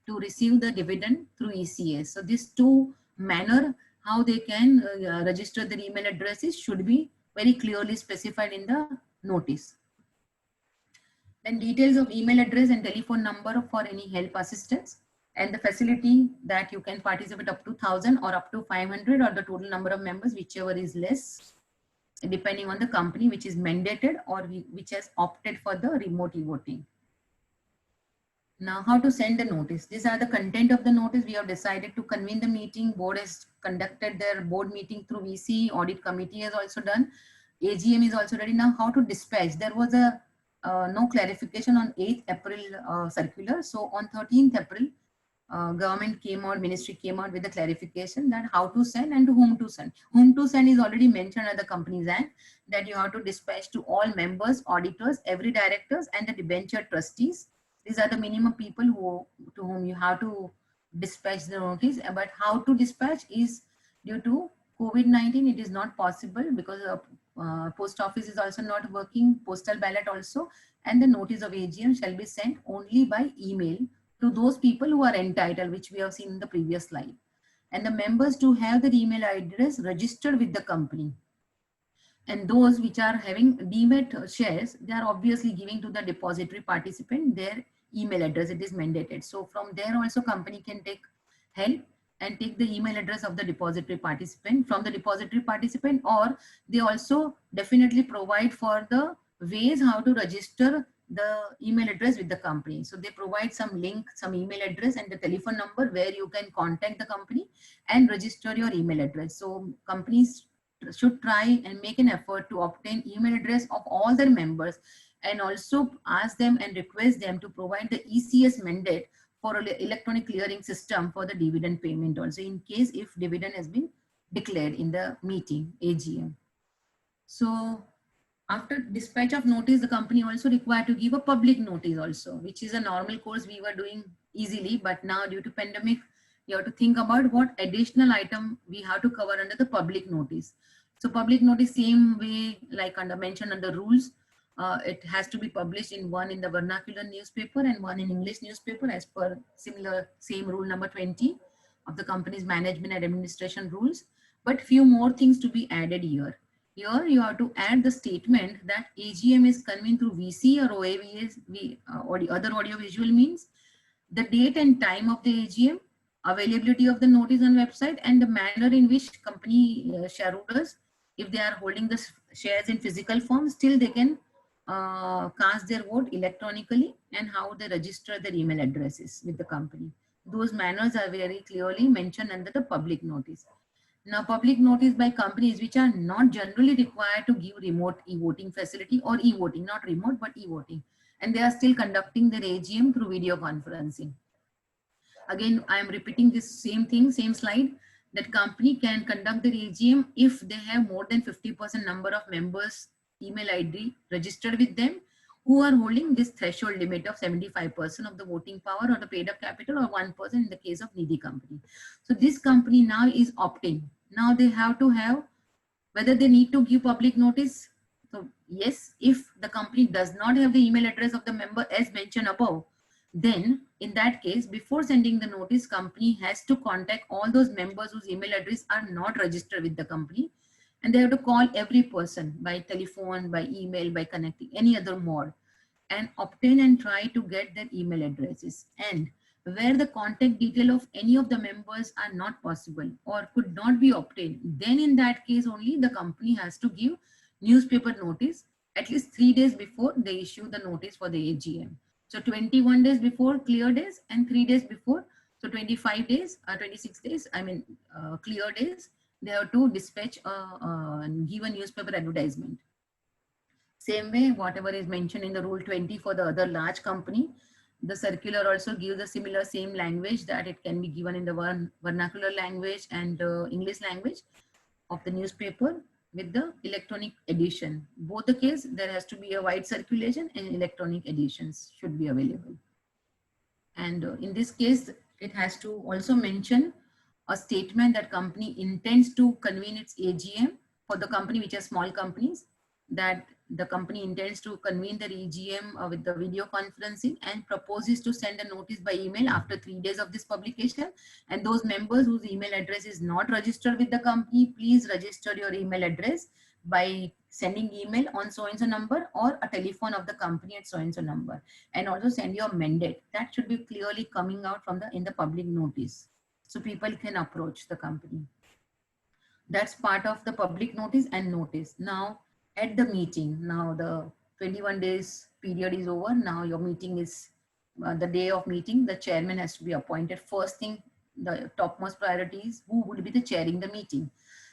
to receive the dividend through ECS. So these 2 manner how they can register their email addresses should be very clearly specified in the notice. Then details of email address and telephone number for any help assistance, and the facility that you can participate up to 1,000 or up to 500 or the total number of members, whichever is less, depending on the company which is mandated or which has opted for the remote e-voting. Now, how to send the notice. These are the content of the notice. We have decided to convene the meeting. Board has conducted their board meeting through VC. Audit committee has also done. AGM is also ready. Now, how to dispatch. There was a no clarification on 8th April circular. So on 13th April, government came out, ministry came out with a clarification that how to send and to whom to send. Whom to send is already mentioned at the Companies Act, that you have to dispatch to all members, auditors, every directors and the debenture trustees. These are the minimum people to whom you have to dispatch the notice. But how to dispatch is due to COVID-19, it is not possible because post office is also not working, postal ballot also, and the notice of AGM shall be sent only by email to those people who are entitled, which we have seen in the previous slide. And the members to have their email address registered with the company. And those which are having demat shares, they are obviously giving to the depository participant their email address. It is mandated. So from there also company can take help and take the email address of the depository participant from the depository participant, or they also definitely provide for the ways how to register the email address with the company. So they provide some link, some email address and the telephone number where you can contact the company and register your email address. So companies should try and make an effort to obtain email address of all their members and also ask them and request them to provide the ECS mandate for electronic clearing system for the dividend payment also, in case if dividend has been declared in the meeting AGM. So after dispatch of notice, the company also required to give a public notice also, which is a normal course we were doing easily, but now due to pandemic, you have to think about what additional item we have to cover under the public notice. So public notice, same way like mentioned under rules, it has to be published in one in the vernacular newspaper and one in English newspaper as per same rule number 20 of the company's management and administration rules. But few more things to be added here. Here you have to add the statement that AGM is convened through VC or OAVS or the other audio visual means, the date and time of the AGM, availability of the notice on website, and the manner in which company shareholders, if they are holding the shares in physical form, still they can cast their vote electronically, and how they register their email addresses with the company. Those manners are very clearly mentioned under the public notice. Now, public notice by companies which are not generally required to give remote e-voting facility or e-voting, not remote but e-voting, and they are still conducting their AGM through video conferencing. Again, I am repeating this same thing, same slide, that company can conduct their AGM if they have more than 50% number of members email ID registered with them who are holding this threshold limit of 75% of the voting power or the paid up capital, or 1% in the case of needy company. So this company now is opting. Now they have to have whether they need to give public notice. So yes, if the company does not have the email address of the member as mentioned above, then in that case, before sending the notice, company has to contact all those members whose email address are not registered with the company, and they have to call every person by telephone, by email, by connecting any other mode, and obtain and try to get their email addresses. And where the contact detail of any of the members are not possible or could not be obtained, then in that case only the company has to give newspaper notice at least 3 days before they issue the notice for the AGM. So 21 days before clear days and 3 days before. So 25 days or 26 days, clear days, they have to dispatch give a newspaper advertisement. Same way, whatever is mentioned in the rule 20 for the other large company, the circular also gives a similar same language, that it can be given in the vernacular language and English language of the newspaper with the electronic edition. Both the case, there has to be a wide circulation and electronic editions should be available. And in this case, it has to also mention a statement that company intends to convene its AGM for the company which are small companies, that the company intends to convene their AGM with the video conferencing and proposes to send a notice by email after 3 days of this publication. And those members whose email address is not registered with the company, please register your email address by sending email on so-and-so number or a telephone of the company at so-and-so number, and also send your mandate. That should be clearly coming out from in the public notice, so people can approach the company. That's part of the public notice and notice. Now at the meeting, now the 21 days period is over. Now your meeting is the day of meeting, the chairman has to be appointed. First thing, the topmost priority is who will be the chairing the meeting.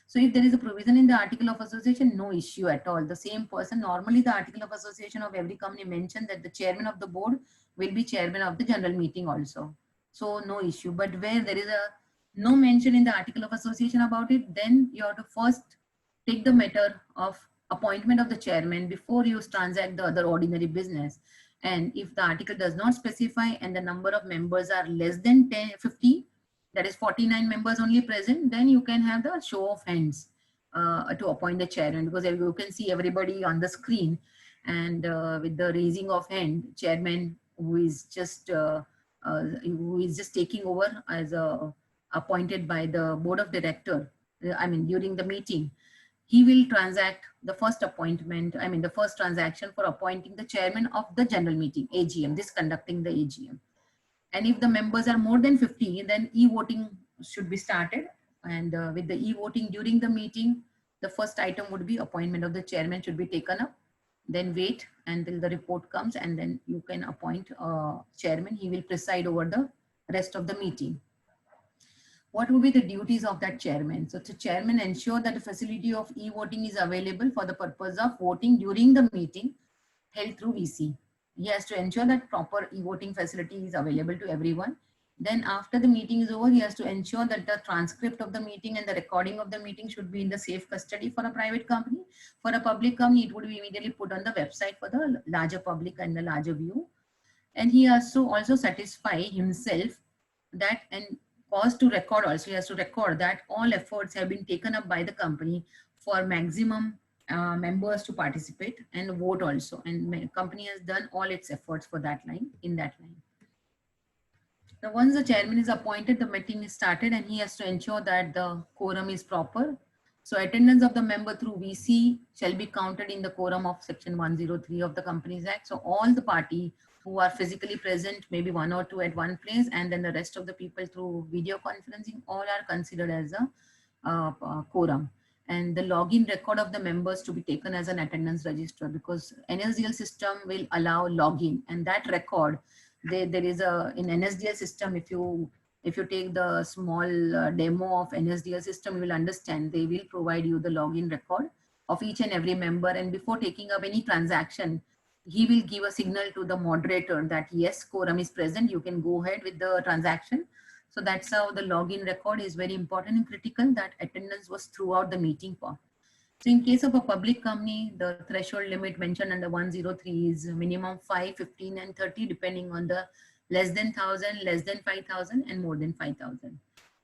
So if there is a provision in the article of association, no issue at all. The same person, normally the article of association of every company mentioned that the chairman of the board will be chairman of the general meeting also. So no issue. But where there is no mention in the article of association about it, then you have to first take the matter of appointment of the chairman before you transact the other ordinary business. And if the article does not specify and the number of members are less than 50, that is 49 members only present, then you can have the show of hands to appoint the chairman, because you can see everybody on the screen, and with the raising of hand, chairman who is just taking over as appointed by the board of director, during the meeting, he will transact the first appointment, the first transaction for appointing the chairman of the general meeting, AGM, this conducting the AGM. And if the members are more than 50, then e-voting should be started. And with the e-voting during the meeting, the first item would be appointment of the chairman should be taken up. Then wait until the report comes, and then you can appoint a chairman. He will preside over the rest of the meeting. What would be the duties of that chairman? So the chairman ensure that the facility of e-voting is available for the purpose of voting during the meeting held through VC. He has to ensure that proper e-voting facility is available to everyone. Then after the meeting is over, he has to ensure that the transcript of the meeting and the recording of the meeting should be in the safe custody for a private company. For a public company, it would be immediately put on the website for the larger public and the larger view. And he has to also satisfy himself that, and pause to record also, he has to record that all efforts have been taken up by the company for maximum members to participate and vote also, and company has done all its efforts for that line, in that line. Now once the chairman is appointed, the meeting is started, and he has to ensure that the quorum is proper. So attendance of the member through VC shall be counted in the quorum of section 103 of the Companies Act. So all the party who are physically present, maybe 1 or 2 at one place, and then the rest of the people through video conferencing, all are considered as a quorum. And the login record of the members to be taken as an attendance register, because NSDL system will allow login, and that record, there is in NSDL system, if you take the small demo of NSDL system, you will understand they will provide you the login record of each and every member, and before taking up any transaction, he will give a signal to the moderator that yes, quorum is present, you can go ahead with the transaction. So that's how the login record is very important and critical, that attendance was throughout the meeting part. So in case of a public company, the threshold limit mentioned under 103 is minimum 5, 15 and 30 depending on the less than 1,000, less than 5,000 and more than 5,000.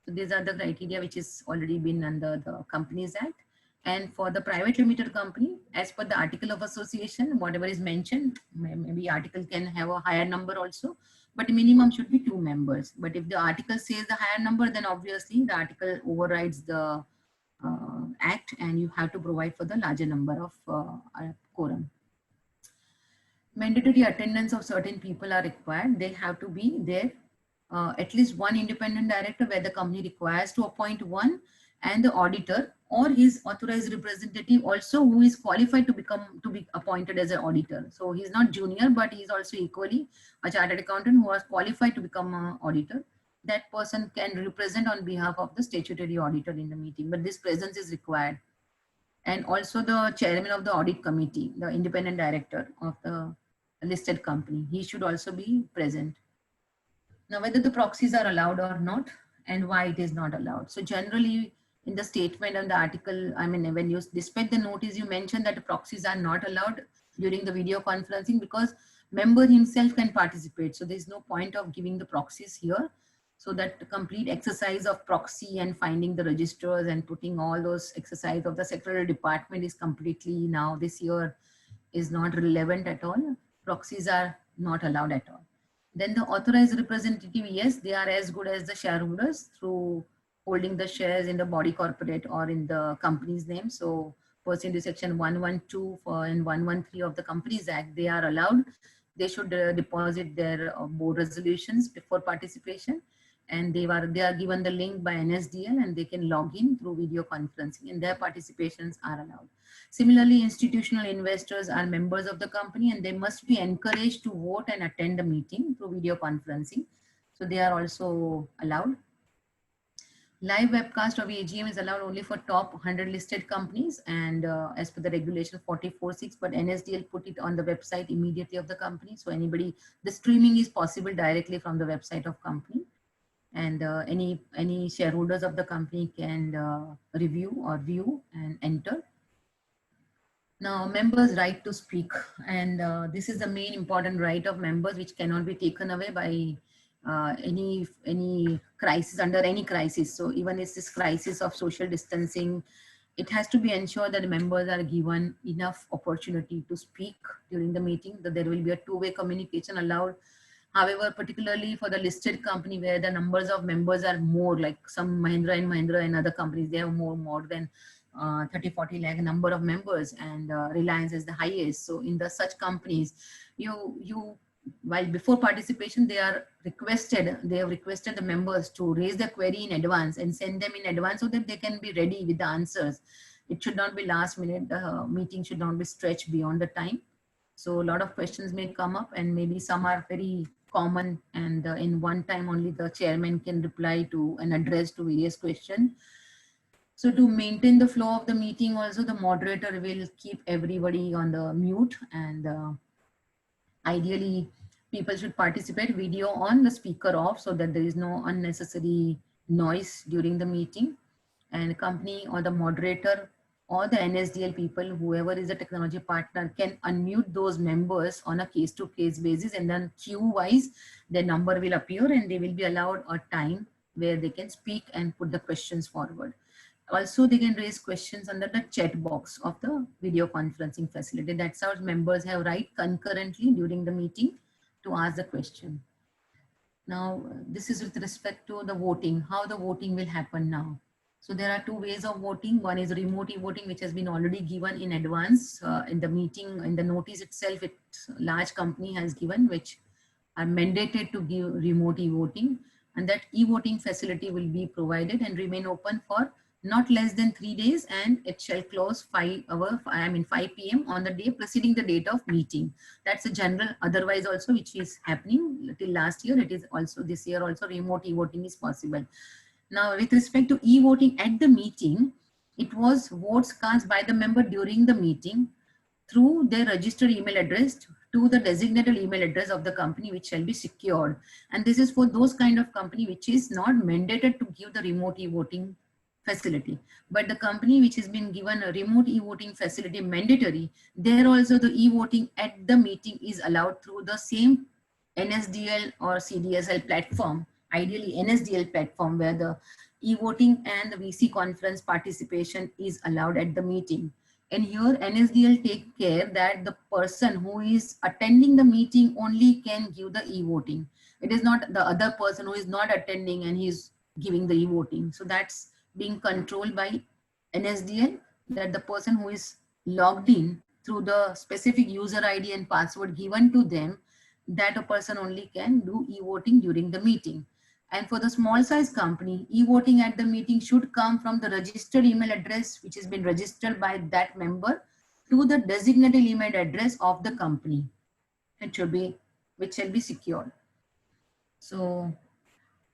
So these are the criteria which is already been under the Companies Act. And for the private limited company, as per the article of association, whatever is mentioned, maybe article can have a higher number also, but minimum should be 2 members. But if the article says the higher number, then obviously the article overrides the act and you have to provide for the larger number of quorum. Mandatory attendance of certain people are required. They have to be there. At least one independent director where the company requires to appoint one, and the auditor or his authorized representative also who is qualified to be appointed as an auditor. So he's not junior, but he's also equally a chartered accountant who was qualified to become an auditor. That person can represent on behalf of the statutory auditor in the meeting, but this presence is required. And also the chairman of the audit committee, the independent director of the listed company, he should also be present. Now, whether the proxies are allowed or not and why it is not allowed. So generally in the statement and the article, I mean, when you dispatch the notice, you mentioned that the proxies are not allowed during the video conferencing because member himself can participate. So there's no point of giving the proxies here. So that the complete exercise of proxy and finding the registers and putting all those exercise of the secretarial department is completely now this year is not relevant at all. Proxies are not allowed at all. Then the authorized representative, yes, they are as good as the shareholders through holding the shares in the body corporate or in the company's name. So pursuant to section 112 and 113 of the Companies Act, they are allowed. They should deposit their board resolutions before participation. And they are given the link by NSDL and they can log in through video conferencing and their participations are allowed. Similarly, institutional investors are members of the company and they must be encouraged to vote and attend the meeting through video conferencing. So they are also allowed. Live webcast of AGM is allowed only for top 100 listed companies and as per the regulation 44.6, but NSDL put it on the website immediately of the company. So anybody, the streaming is possible directly from the website of company. And any shareholders of the company can review or view and enter. Now, members' right to speak, and this is the main important right of members which cannot be taken away by any crisis, under any crisis. So even if this crisis of social distancing, it has to be ensured that members are given enough opportunity to speak during the meeting, that there will be a two-way communication allowed. However, particularly for the listed company where the numbers of members are more, like some Mahindra and other companies, they have more than 30-40 lakh number of members, and Reliance is the highest. So in such companies, while before participation, they have requested the members to raise their query in advance and send them in advance so that they can be ready with the answers. It should not be last minute. The meeting should not be stretched beyond the time. So a lot of questions may come up and maybe some are very common and in one time only the chairman can reply to and address to various questions. So to maintain the flow of the meeting also, the moderator will keep everybody on the mute, and ideally people should participate video on, the speaker off, so that there is no unnecessary noise during the meeting. And company or the moderator or the NSDL people, whoever is a technology partner, can unmute those members on a case-to-case basis, and then queue-wise, their number will appear and they will be allowed a time where they can speak and put the questions forward. Also, they can raise questions under the chat box of the video conferencing facility. That's how members have right concurrently during the meeting to ask the question. Now, this is with respect to the voting, how the voting will happen now. So there are two ways of voting. One is remote e-voting, which has been already given in advance in the meeting, in the notice itself, large company has given, which are mandated to give remote e-voting, and that e-voting facility will be provided and remain open for not less than 3 days, and it shall close 5 p.m. on the day preceding the date of meeting. That's a general. Otherwise also, which is happening till last year, it is also this year also remote e-voting is possible. Now, with respect to e-voting at the meeting, it was votes cast by the member during the meeting through their registered email address to the designated email address of the company, which shall be secured. And this is for those kind of company which is not mandated to give the remote e-voting facility. But the company which has been given a remote e-voting facility mandatory, there also the e-voting at the meeting is allowed through the same NSDL or CDSL platform, ideally NSDL platform, where the e-voting and the VC conference participation is allowed at the meeting. And here NSDL take care that the person who is attending the meeting only can give the e-voting. It is not the other person who is not attending and he's giving the e-voting. So that's being controlled by NSDL, that the person who is logged in through the specific user ID and password given to them, that a person only can do e-voting during the meeting. And for the small size company, e-voting at the meeting should come from the registered email address, which has been registered by that member, to the designated email address of the company. It should be, which shall be secured. So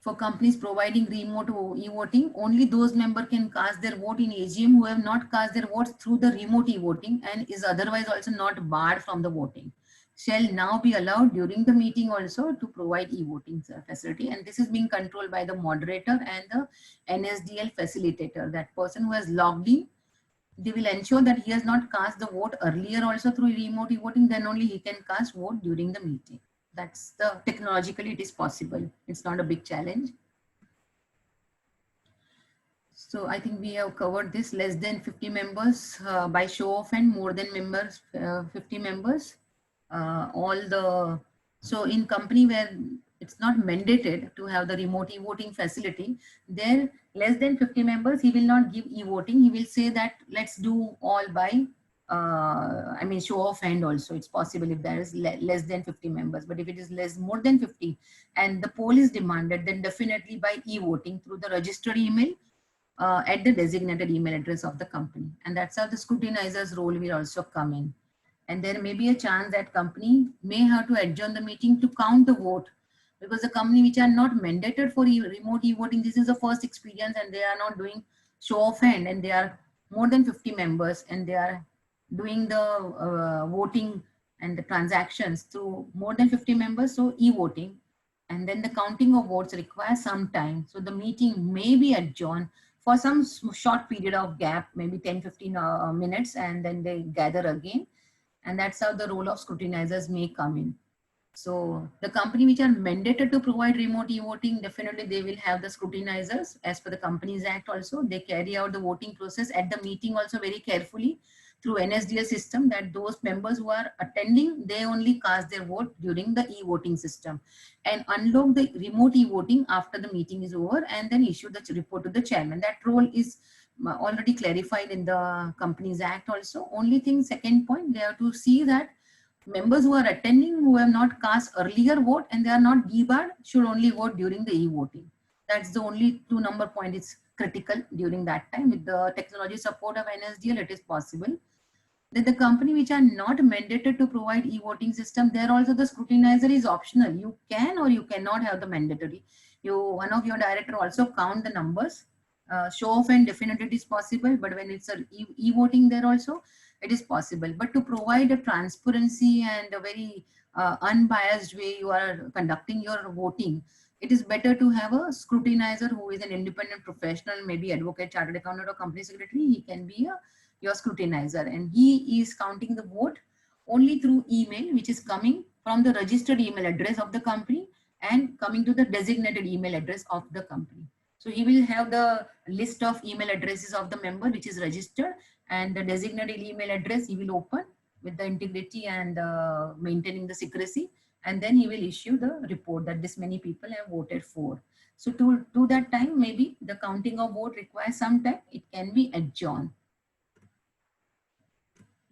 for companies providing remote e-voting, only those members can cast their vote in AGM who have not cast their votes through the remote e-voting and is otherwise also not barred from the voting, shall now be allowed during the meeting also to provide e-voting facility. And this is being controlled by the moderator and the NSDL facilitator. That person who has logged in, they will ensure that he has not cast the vote earlier also through remote e-voting, then only he can cast vote during the meeting. That's the technologically it is possible. It's not a big challenge. So I think we have covered this. Less than 50 members by show of hand, more than members, 50 members. So in company where it's not mandated to have the remote e-voting facility, there less than 50 members, he will not give e-voting. He will say that let's do all by show of hand also. It's possible if there is less than 50 members, but if it is more than 50 and the poll is demanded, then definitely by e-voting through the registered email at the designated email address of the company. And that's how the scrutinizer's role will also come in. And there may be a chance that company may have to adjourn the meeting to count the vote, because the company which are not mandated for remote e-voting, this is the first experience and they are not doing show of hand and they are more than 50 members and they are doing the voting and the transactions through more than 50 members, so e-voting. And then the counting of votes requires some time. So the meeting may be adjourned for some short period of gap, maybe 10-15 minutes, and then they gather again. And that's how the role of scrutinizers may come in. So the company which are mandated to provide remote e-voting, definitely they will have the scrutinizers as per the Companies Act also. They carry out the voting process at the meeting also very carefully through NSDL system, that those members who are attending, they only cast their vote during the e-voting system and unlock the remote e-voting after the meeting is over and then issue the report to the chairman. That role is already clarified in the Companies Act also. Only thing, second point, they have to see that members who are attending who have not cast earlier vote and they are not debarred should only vote during the e-voting. That's the only 2 number point is critical during that time. With the technology support of NSDL, it is possible. Then the company which are not mandated to provide e-voting system, there also the scrutinizer is optional. You can or you cannot have the mandatory. One of your director also count the numbers. Show of hand definitely it is possible, but when it's a e-voting there also, it is possible. But to provide a transparency and a very unbiased way you are conducting your voting, it is better to have a scrutinizer who is an independent professional, maybe advocate, chartered accountant or company secretary. He can be your scrutinizer and he is counting the vote only through email, which is coming from the registered email address of the company and coming to the designated email address of the company. So he will have the list of email addresses of the member which is registered, and the designated email address he will open with the integrity and maintaining the secrecy, and then he will issue the report that this many people have voted for. So to that time, maybe the counting of vote requires some time. It can be adjourned.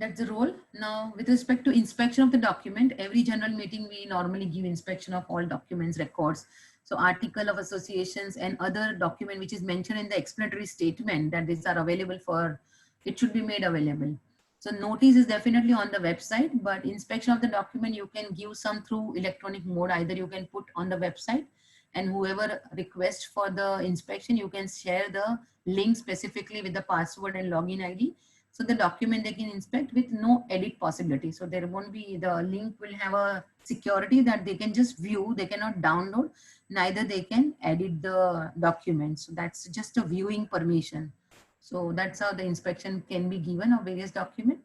That's the role. Now, with respect to inspection of the document, every general meeting we normally give inspection of all documents, records. So article of associations and other document which is mentioned in the explanatory statement that these are available for, it should be made available. So notice is definitely on the website, but inspection of the document you can give some through electronic mode. Either you can put on the website and whoever requests for the inspection, you can share the link specifically with the password and login ID. So the document they can inspect with no edit possibility. So there won't be, the link will have a security that they can just view, they cannot download, neither they can edit the document. So that's just a viewing permission. So that's how the inspection can be given of various documents.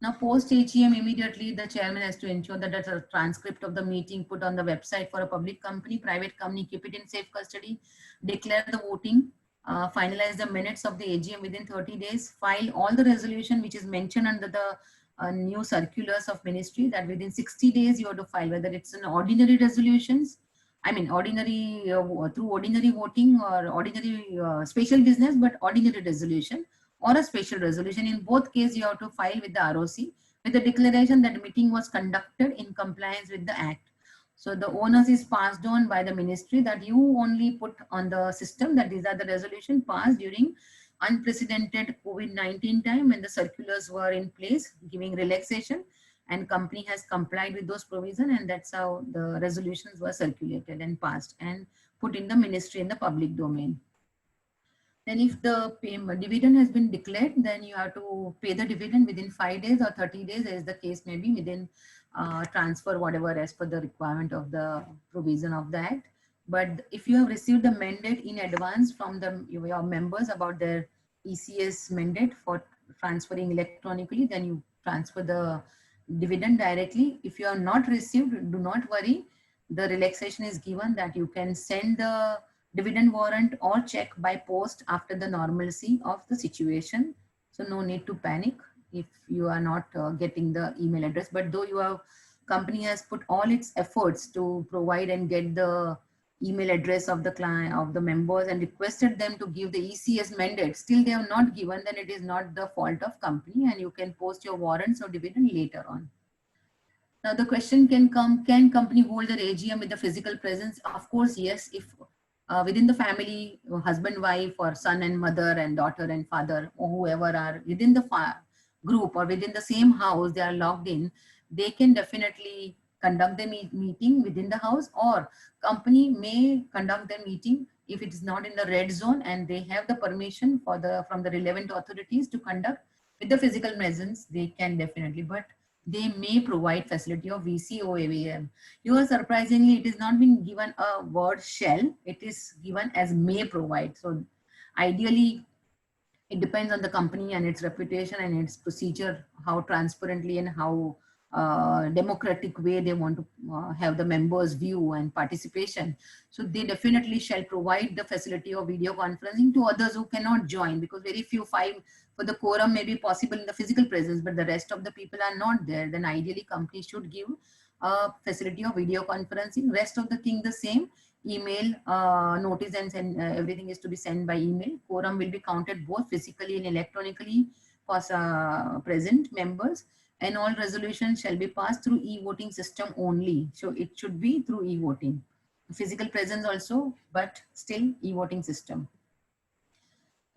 Now, post AGM, immediately the chairman has to ensure that there's a transcript of the meeting put on the website for a public company, private company, keep it in safe custody, declare the voting, finalize the minutes of the AGM within 30 days, file all the resolution which is mentioned under the new circulars of ministry, that within 60 days you have to file, whether it's an ordinary resolutions, I mean ordinary through ordinary voting or ordinary special business, but ordinary resolution or a special resolution. In both cases, you have to file with the ROC with the declaration that the meeting was conducted in compliance with the Act. So the onus is passed on by the ministry that you only put on the system that these are the resolution passed during unprecedented COVID-19 time when the circulars were in place, giving relaxation, and company has complied with those provisions, and that's how the resolutions were circulated and passed and put in the ministry in the public domain. Then if the dividend has been declared, then you have to pay the dividend within 5 days or 30 days, as the case may be, within transfer, whatever as per the requirement of the provision of the Act. But if you have received the mandate in advance from your members about their ECS mandate for transferring electronically, then you transfer the dividend directly. If you have not received, do not worry. The relaxation is given that you can send the dividend warrant or check by post after the normalcy of the situation. So no need to panic if you are not getting the email address. But though your company has put all its efforts to provide and get the email address of the client, of the members, and requested them to give the ECS mandate, still they have not given, then it is not the fault of company, and you can post your warrants or dividend later on. Now the question can come, can company hold their AGM with the physical presence? Of course, yes. If within the family, husband, wife, or son and mother and daughter and father, or whoever are within the group or within the same house, they are logged in, they can definitely conduct the meeting within the house, or company may conduct the meeting if it is not in the red zone and they have the permission from the relevant authorities to conduct with the physical presence, they can definitely, but they may provide facility of VC or AVM. You are surprisingly, it is not been given a word shall, it is given as may provide. So ideally, it depends on the company and its reputation and its procedure, how transparently and how democratic way they want to have the members' view and participation. So they definitely shall provide the facility of video conferencing to others who cannot join, because very few, 5 for the quorum may be possible in the physical presence, but the rest of the people are not there. Then ideally companies should give a facility of video conferencing. Rest of the thing the same. Email notice and send, everything is to be sent by email. Quorum will be counted both physically and electronically for present members, and all resolutions shall be passed through e-voting system only. So it should be through e-voting. Physical presence also, but still e-voting system.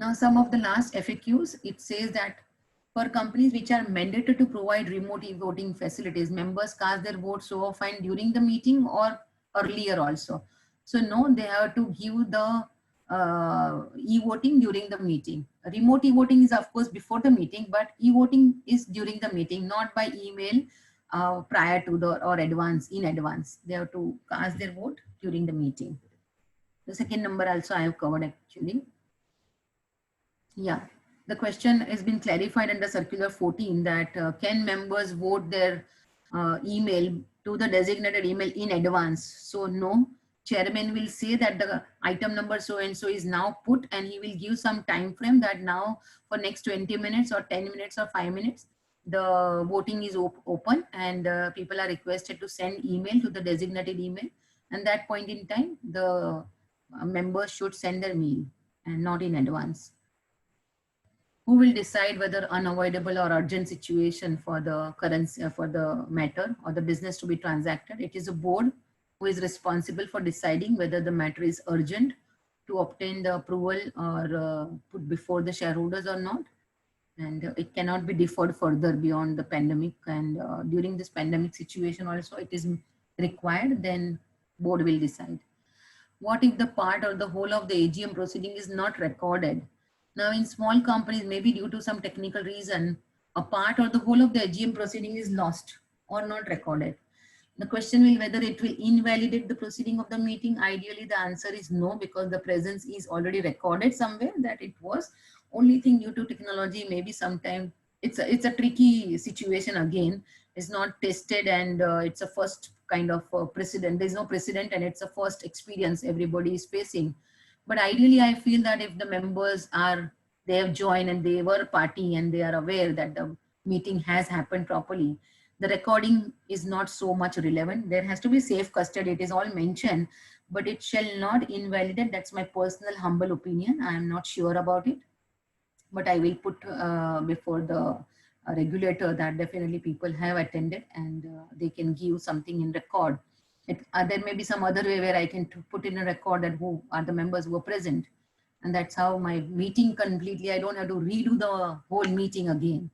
Now some of the last FAQs, it says that for companies which are mandated to provide remote e-voting facilities, members cast their votes so often during the meeting or earlier also. So no, they have to give the e-voting during the meeting. Remote e-voting is of course before the meeting, but e-voting is during the meeting, not by email prior to the or advance, in advance. They have to cast their vote during the meeting. The second number also I have covered actually. Yeah, the question has been clarified under Circular 14 that can members vote their email to the designated email in advance? So no. Chairman will say that the item number so and so is now put, and he will give some time frame that now for next 20 minutes or 10 minutes or 5 minutes, the voting is open, and people are requested to send email to the designated email. And that point in time, the members should send their mail and not in advance. Who will decide whether unavoidable or urgent situation for the currency, for the matter or the business to be transacted? It is a board who is responsible for deciding whether the matter is urgent to obtain the approval or put before the shareholders or not. And it cannot be deferred further beyond the pandemic. And during this pandemic situation also, it is required, then board will decide. What if the part or the whole of the AGM proceeding is not recorded? Now in small companies, maybe due to some technical reason, a part or the whole of the AGM proceeding is lost or not recorded. The question will whether it will invalidate the proceeding of the meeting. Ideally, the answer is no, because the presence is already recorded somewhere that it was. Only thing due to technology, maybe sometime it's a tricky situation again. It's not tested, and it's a first kind of precedent. There's no precedent, and it's a first experience everybody is facing. But ideally, I feel that if the members they have joined and they were party and they are aware that the meeting has happened properly, the recording is not so much relevant. There has to be safe custody. It is all mentioned, but it shall not invalidate. That's my personal humble opinion. I am not sure about it, but I will put before the regulator that definitely people have attended, and they can give something in record. There may be some other way where I can put in a record that who are the members who were present. And that's how my meeting completely, I don't have to redo the whole meeting again.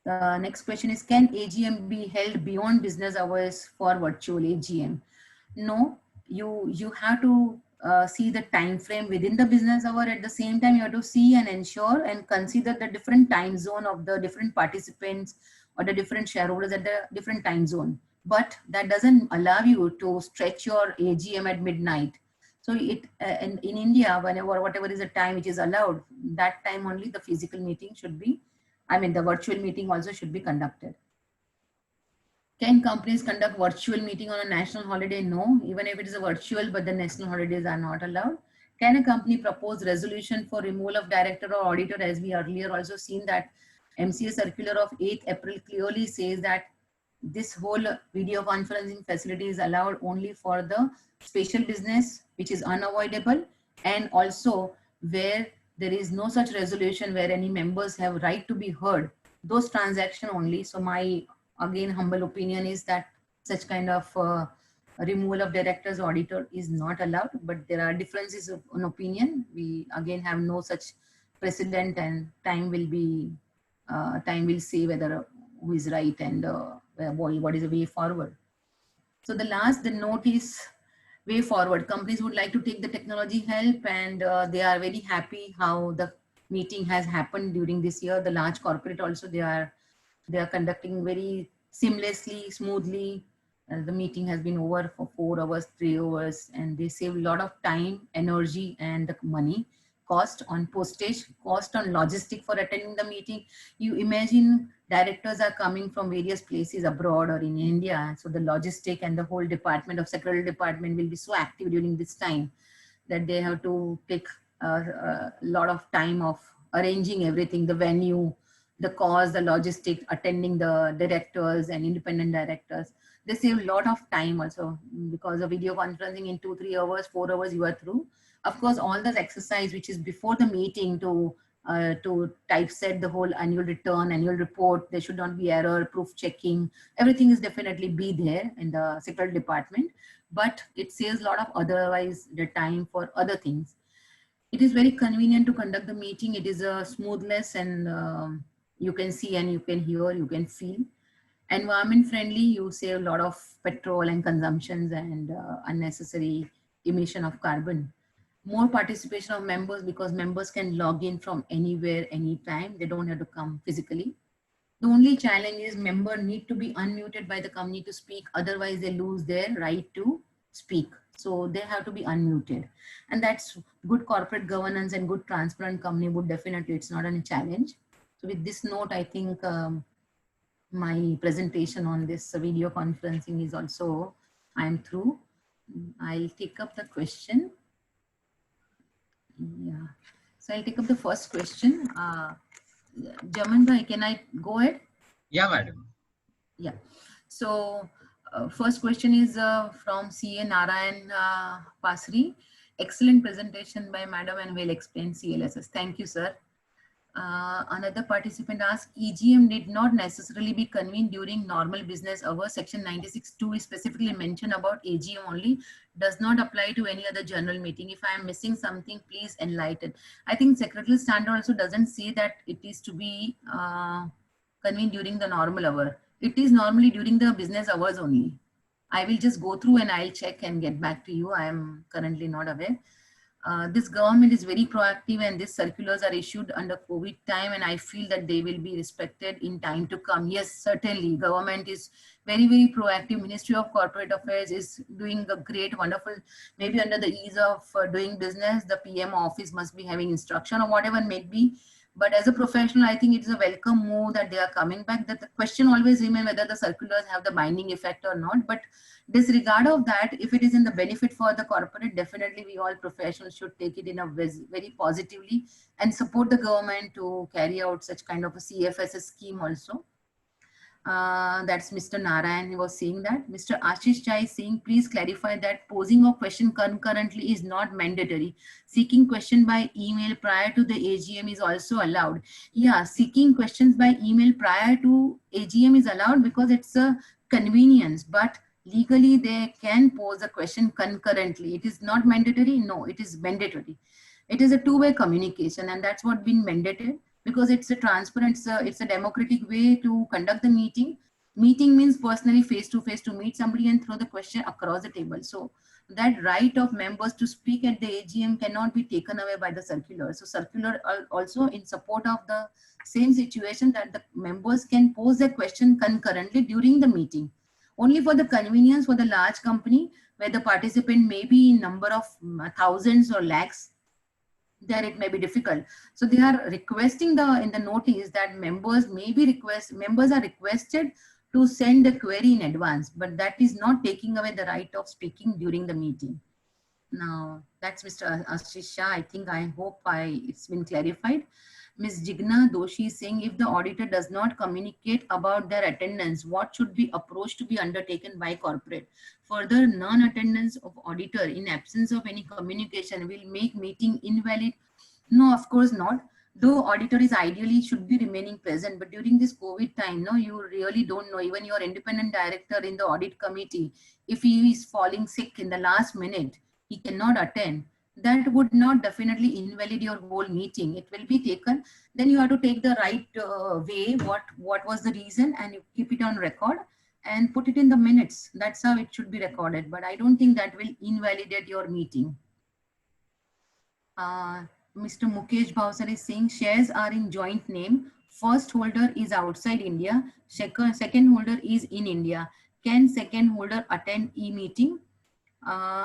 The next question is, can AGM be held beyond business hours for virtual AGM? No, you have to see the time frame within the business hour. At the same time, you have to see and ensure and consider the different time zone of the different participants or the different shareholders at the different time zone. But that doesn't allow you to stretch your AGM at midnight. So in India, whatever is the time which is allowed, that time only the physical meeting should be, the virtual meeting also should be conducted. Can companies conduct virtual meeting on a national holiday? No, even if it is a virtual, but the national holidays are not allowed. Can a company propose resolution for removal of director or auditor? As we earlier also seen that MCA circular of 8th April clearly says that this whole video conferencing facility is allowed only for the special business, which is unavoidable, and also where there is no such resolution where any members have right to be heard, those transactions only. So my again humble opinion is that such kind of removal of directors auditor is not allowed, but there are differences of an opinion. We again have no such precedent, and time will say whether who is right and what is the way forward. So the note is way forward. Companies would like to take the technology help, and they are very happy how the meeting has happened during this year. The large corporate also, they are conducting very seamlessly, smoothly. The meeting has been over for 4 hours, 3 hours, and they save a lot of time, energy, and the money. Cost on postage, cost on logistic for attending the meeting. You imagine directors are coming from various places abroad or in India. So the logistic and the whole department of secretarial department will be so active during this time that they have to take a lot of time of arranging everything, the venue, the cost, the logistics, attending the directors and independent directors. They save a lot of time also, because of video conferencing in 2-3 hours, 4 hours, you are through. Of course, all this exercise, which is before the meeting to typeset the whole annual return, annual report, there should not be error, proof checking. Everything is definitely be there in the secretarial department, but it saves a lot of otherwise the time for other things. It is very convenient to conduct the meeting. It is a smoothness, and you can see and you can hear, you can feel. Environment friendly, you save a lot of petrol and consumptions and unnecessary emission of carbon. More participation of members, because members can log in from anywhere, anytime. They don't have to come physically. The only challenge is member need to be unmuted by the company to speak. Otherwise, they lose their right to speak. So they have to be unmuted. And that's good corporate governance and good transparent company would definitely, it's not a challenge. So with this note, I think my presentation on this video conferencing is also, I'm through. I'll take up the question. Yeah, so I'll take up the first question. Jaman bhai, can I go ahead? Yeah, madam. Yeah. So first question is from CA Narayan Pasri. Excellent presentation by madam and well explained CLSS. Thank you, sir. Another participant asked, EGM did not necessarily be convened during normal business hours. Section 96(2) is specifically mentioned about AGM only, does not apply to any other general meeting. If I am missing something, please enlighten. I think secretarial standard also doesn't say that it is to be convened during the normal hour. It is normally during the business hours only. I will just go through and I'll check and get back to you. I am currently not aware. This government is very proactive and these circulars are issued under COVID time, and I feel that they will be respected in time to come. Yes, certainly government is very, very proactive. Ministry of Corporate Affairs is doing a great, wonderful, maybe under the ease of doing business, the PM office must be having instruction or whatever it may be. But as a professional, I think it is a welcome move that they are coming back. That the question always remains whether the circulars have the binding effect or not. But disregard of that, if it is in the benefit for the corporate, definitely we all professionals should take it in a very positively and support the government to carry out such kind of a CFS scheme also. That's Mr. Narayan was saying that. Mr. Ashish Chai is saying, please clarify that posing of question concurrently is not mandatory. Seeking question by email prior to the AGM is also allowed. Yeah, seeking questions by email prior to AGM is allowed because it's a convenience, but legally they can pose a question concurrently. It is not mandatory. No, it is mandatory. It is a two-way communication, and that's what been mandated, because it's a transparent, it's a democratic way to conduct the meeting. Meeting means personally face-to-face to meet somebody and throw the question across the table. So that right of members to speak at the AGM cannot be taken away by the circular. So circular are also in support of the same situation, that the members can pose a question concurrently during the meeting. Only for the convenience for the large company where the participant may be in number of thousands or lakhs, there it may be difficult. So they are requesting in the notice that members are requested to send a query in advance, but that is not taking away the right of speaking during the meeting. Now that's Mr. Ashish Shah. I hope it's been clarified. Ms. Jigna Doshi is saying, if the auditor does not communicate about their attendance, what should be approach to be undertaken by corporate? Further, non-attendance of auditor in absence of any communication will make meeting invalid. No, of course not. Though auditor is ideally should be remaining present, but during this COVID time, no, you really don't know. Even your independent director in the audit committee, if he is falling sick in the last minute, he cannot attend. That would not definitely invalidate your whole meeting. It will be taken. Then you have to take the right way. What was the reason, and you keep it on record and put it in the minutes. That's how it should be recorded. But I don't think that will invalidate your meeting. Mr. Mukesh Bhavsar is saying, shares are in joint name. First holder is outside India. Second holder is in India. Can second holder attend e-meeting?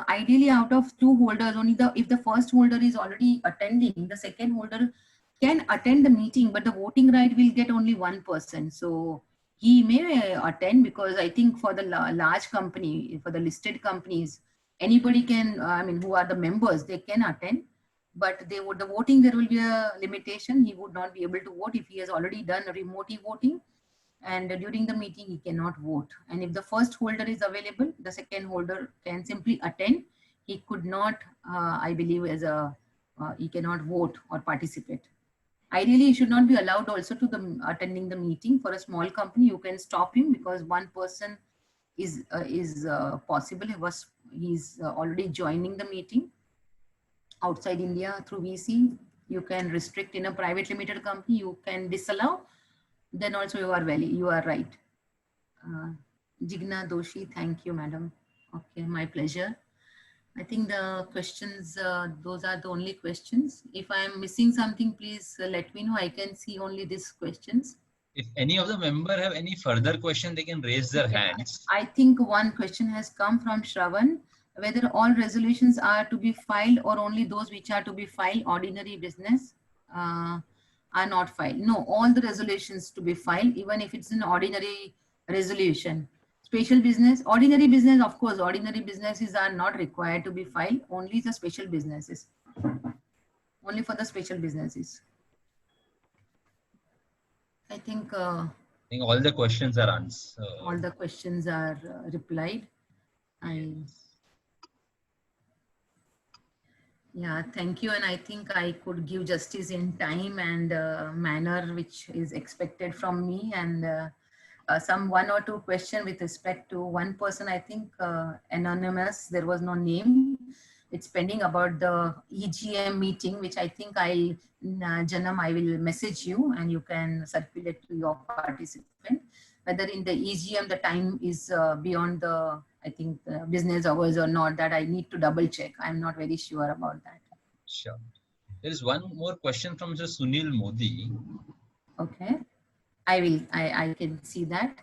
Ideally, out of two holders, only if the first holder is already attending, the second holder can attend the meeting, but the voting right will get only one person. So he may attend, because I think for the large company, for the listed companies, anybody can, who are the members, they can attend. But the voting, there will be a limitation. He would not be able to vote if he has already done remote voting. And during the meeting, he cannot vote. And if the first holder is available, the second holder can simply attend. He could not, I believe, he cannot vote or participate. Ideally, he should not be allowed also to attending the meeting. For a small company, you can stop him because one person is possible. He's already joining the meeting outside India through VC. You can restrict. In a private limited company, you can disallow. Then also you are right. Jigna Doshi, thank you, madam. Okay, my pleasure. I think the questions, those are the only questions. If I'm missing something, please let me know. I can see only these questions. If any of the member have any further question, they can raise their hands. I think one question has come from Shravan, whether all resolutions are to be filed or only those which are to be filed ordinary business are not filed. No, all the resolutions to be filed, even if it's an ordinary resolution. Special business, ordinary business, of course, ordinary businesses are not required to be filed, only the special businesses. Only for the special businesses. I think all the questions are answered. All the questions are replied. Yeah, thank you. And I think I could give justice in time and manner which is expected from me. And some one or two questions with respect to one person, I think anonymous, there was no name. It's pending about the EGM meeting, which I think Janam, I will message you and you can circulate to your participant. Whether in the EGM, the time is beyond the, I think, the business hours or not, that I need to double check. I'm not very sure about that. Sure. There is one more question from Mr. Sunil Modi. Okay. I can see that.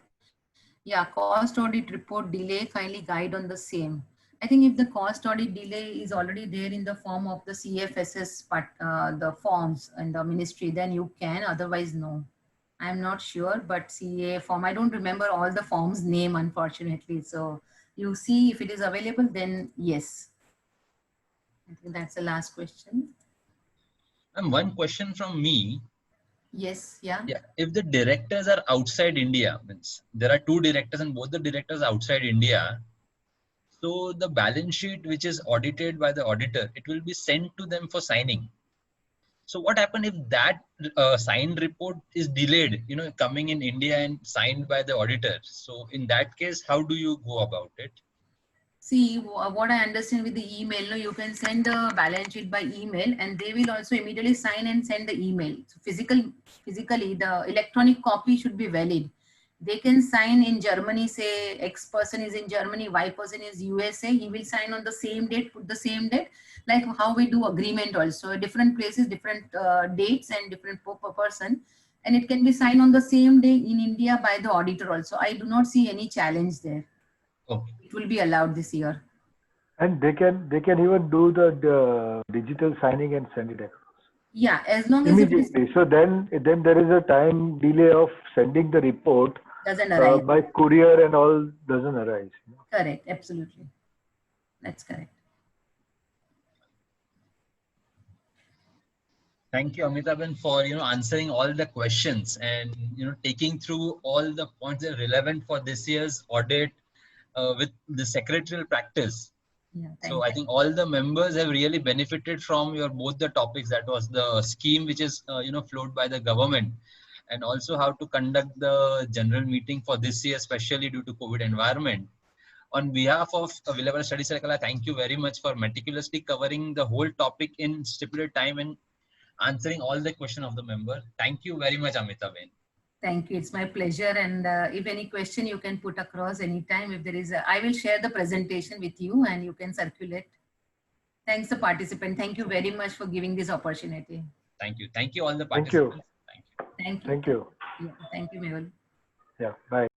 Yeah, cost audit report delay, kindly guide on the same. I think if the cost audit delay is already there in the form of the CFSS part, the forms and the ministry, then you can, otherwise no. I'm not sure, but CA form, I don't remember all the forms name, unfortunately. So you see if it is available, then yes. I think that's the last question. And one question from me. Yes, yeah. Yeah, if the directors are outside India, means there are two directors and both the directors are outside India. So the balance sheet which is audited by the auditor, it will be sent to them for signing. So what happens if that signed report is delayed, coming in India and signed by the auditor? So in that case, how do you go about it? See, what I understand with the email, no, you can send the balance sheet by email and they will also immediately sign and send the email. So physically, the electronic copy should be valid. They can sign in Germany, say X person is in Germany, Y person is USA. He will sign on the same date, put the same date, like how we do agreement also. Different places, different dates and different per person. And it can be signed on the same day in India by the auditor also. I do not see any challenge there. Okay. It will be allowed this year. And they can even do the digital signing and send it across Yeah, as long as it is, immediately. So then there is a time delay of sending the report doesn't arise. by courier and all doesn't arise. Correct, absolutely. That's correct. Thank you, Amitabh, for answering all the questions and taking through all the points that are relevant for this year's audit with the secretarial practice. Yeah, So I think all the members have really benefited from your both the topics. That was the scheme which is flowed by the government, and also how to conduct the general meeting for this year, especially due to COVID environment. On behalf of Vile Study Circle, I thank you very much for meticulously covering the whole topic in stipulated time and answering all the question of the member. Thank you very much, Amitabh. Thank you. It's my pleasure. And if any question you can put across anytime, if there is, I will share the presentation with you and you can circulate. Thanks the participant. Thank you very much for giving this opportunity. Thank you. Thank you all the Thank you. participants. Thank you. Thank you. Yeah, thank you, Mehul. Yeah. Bye.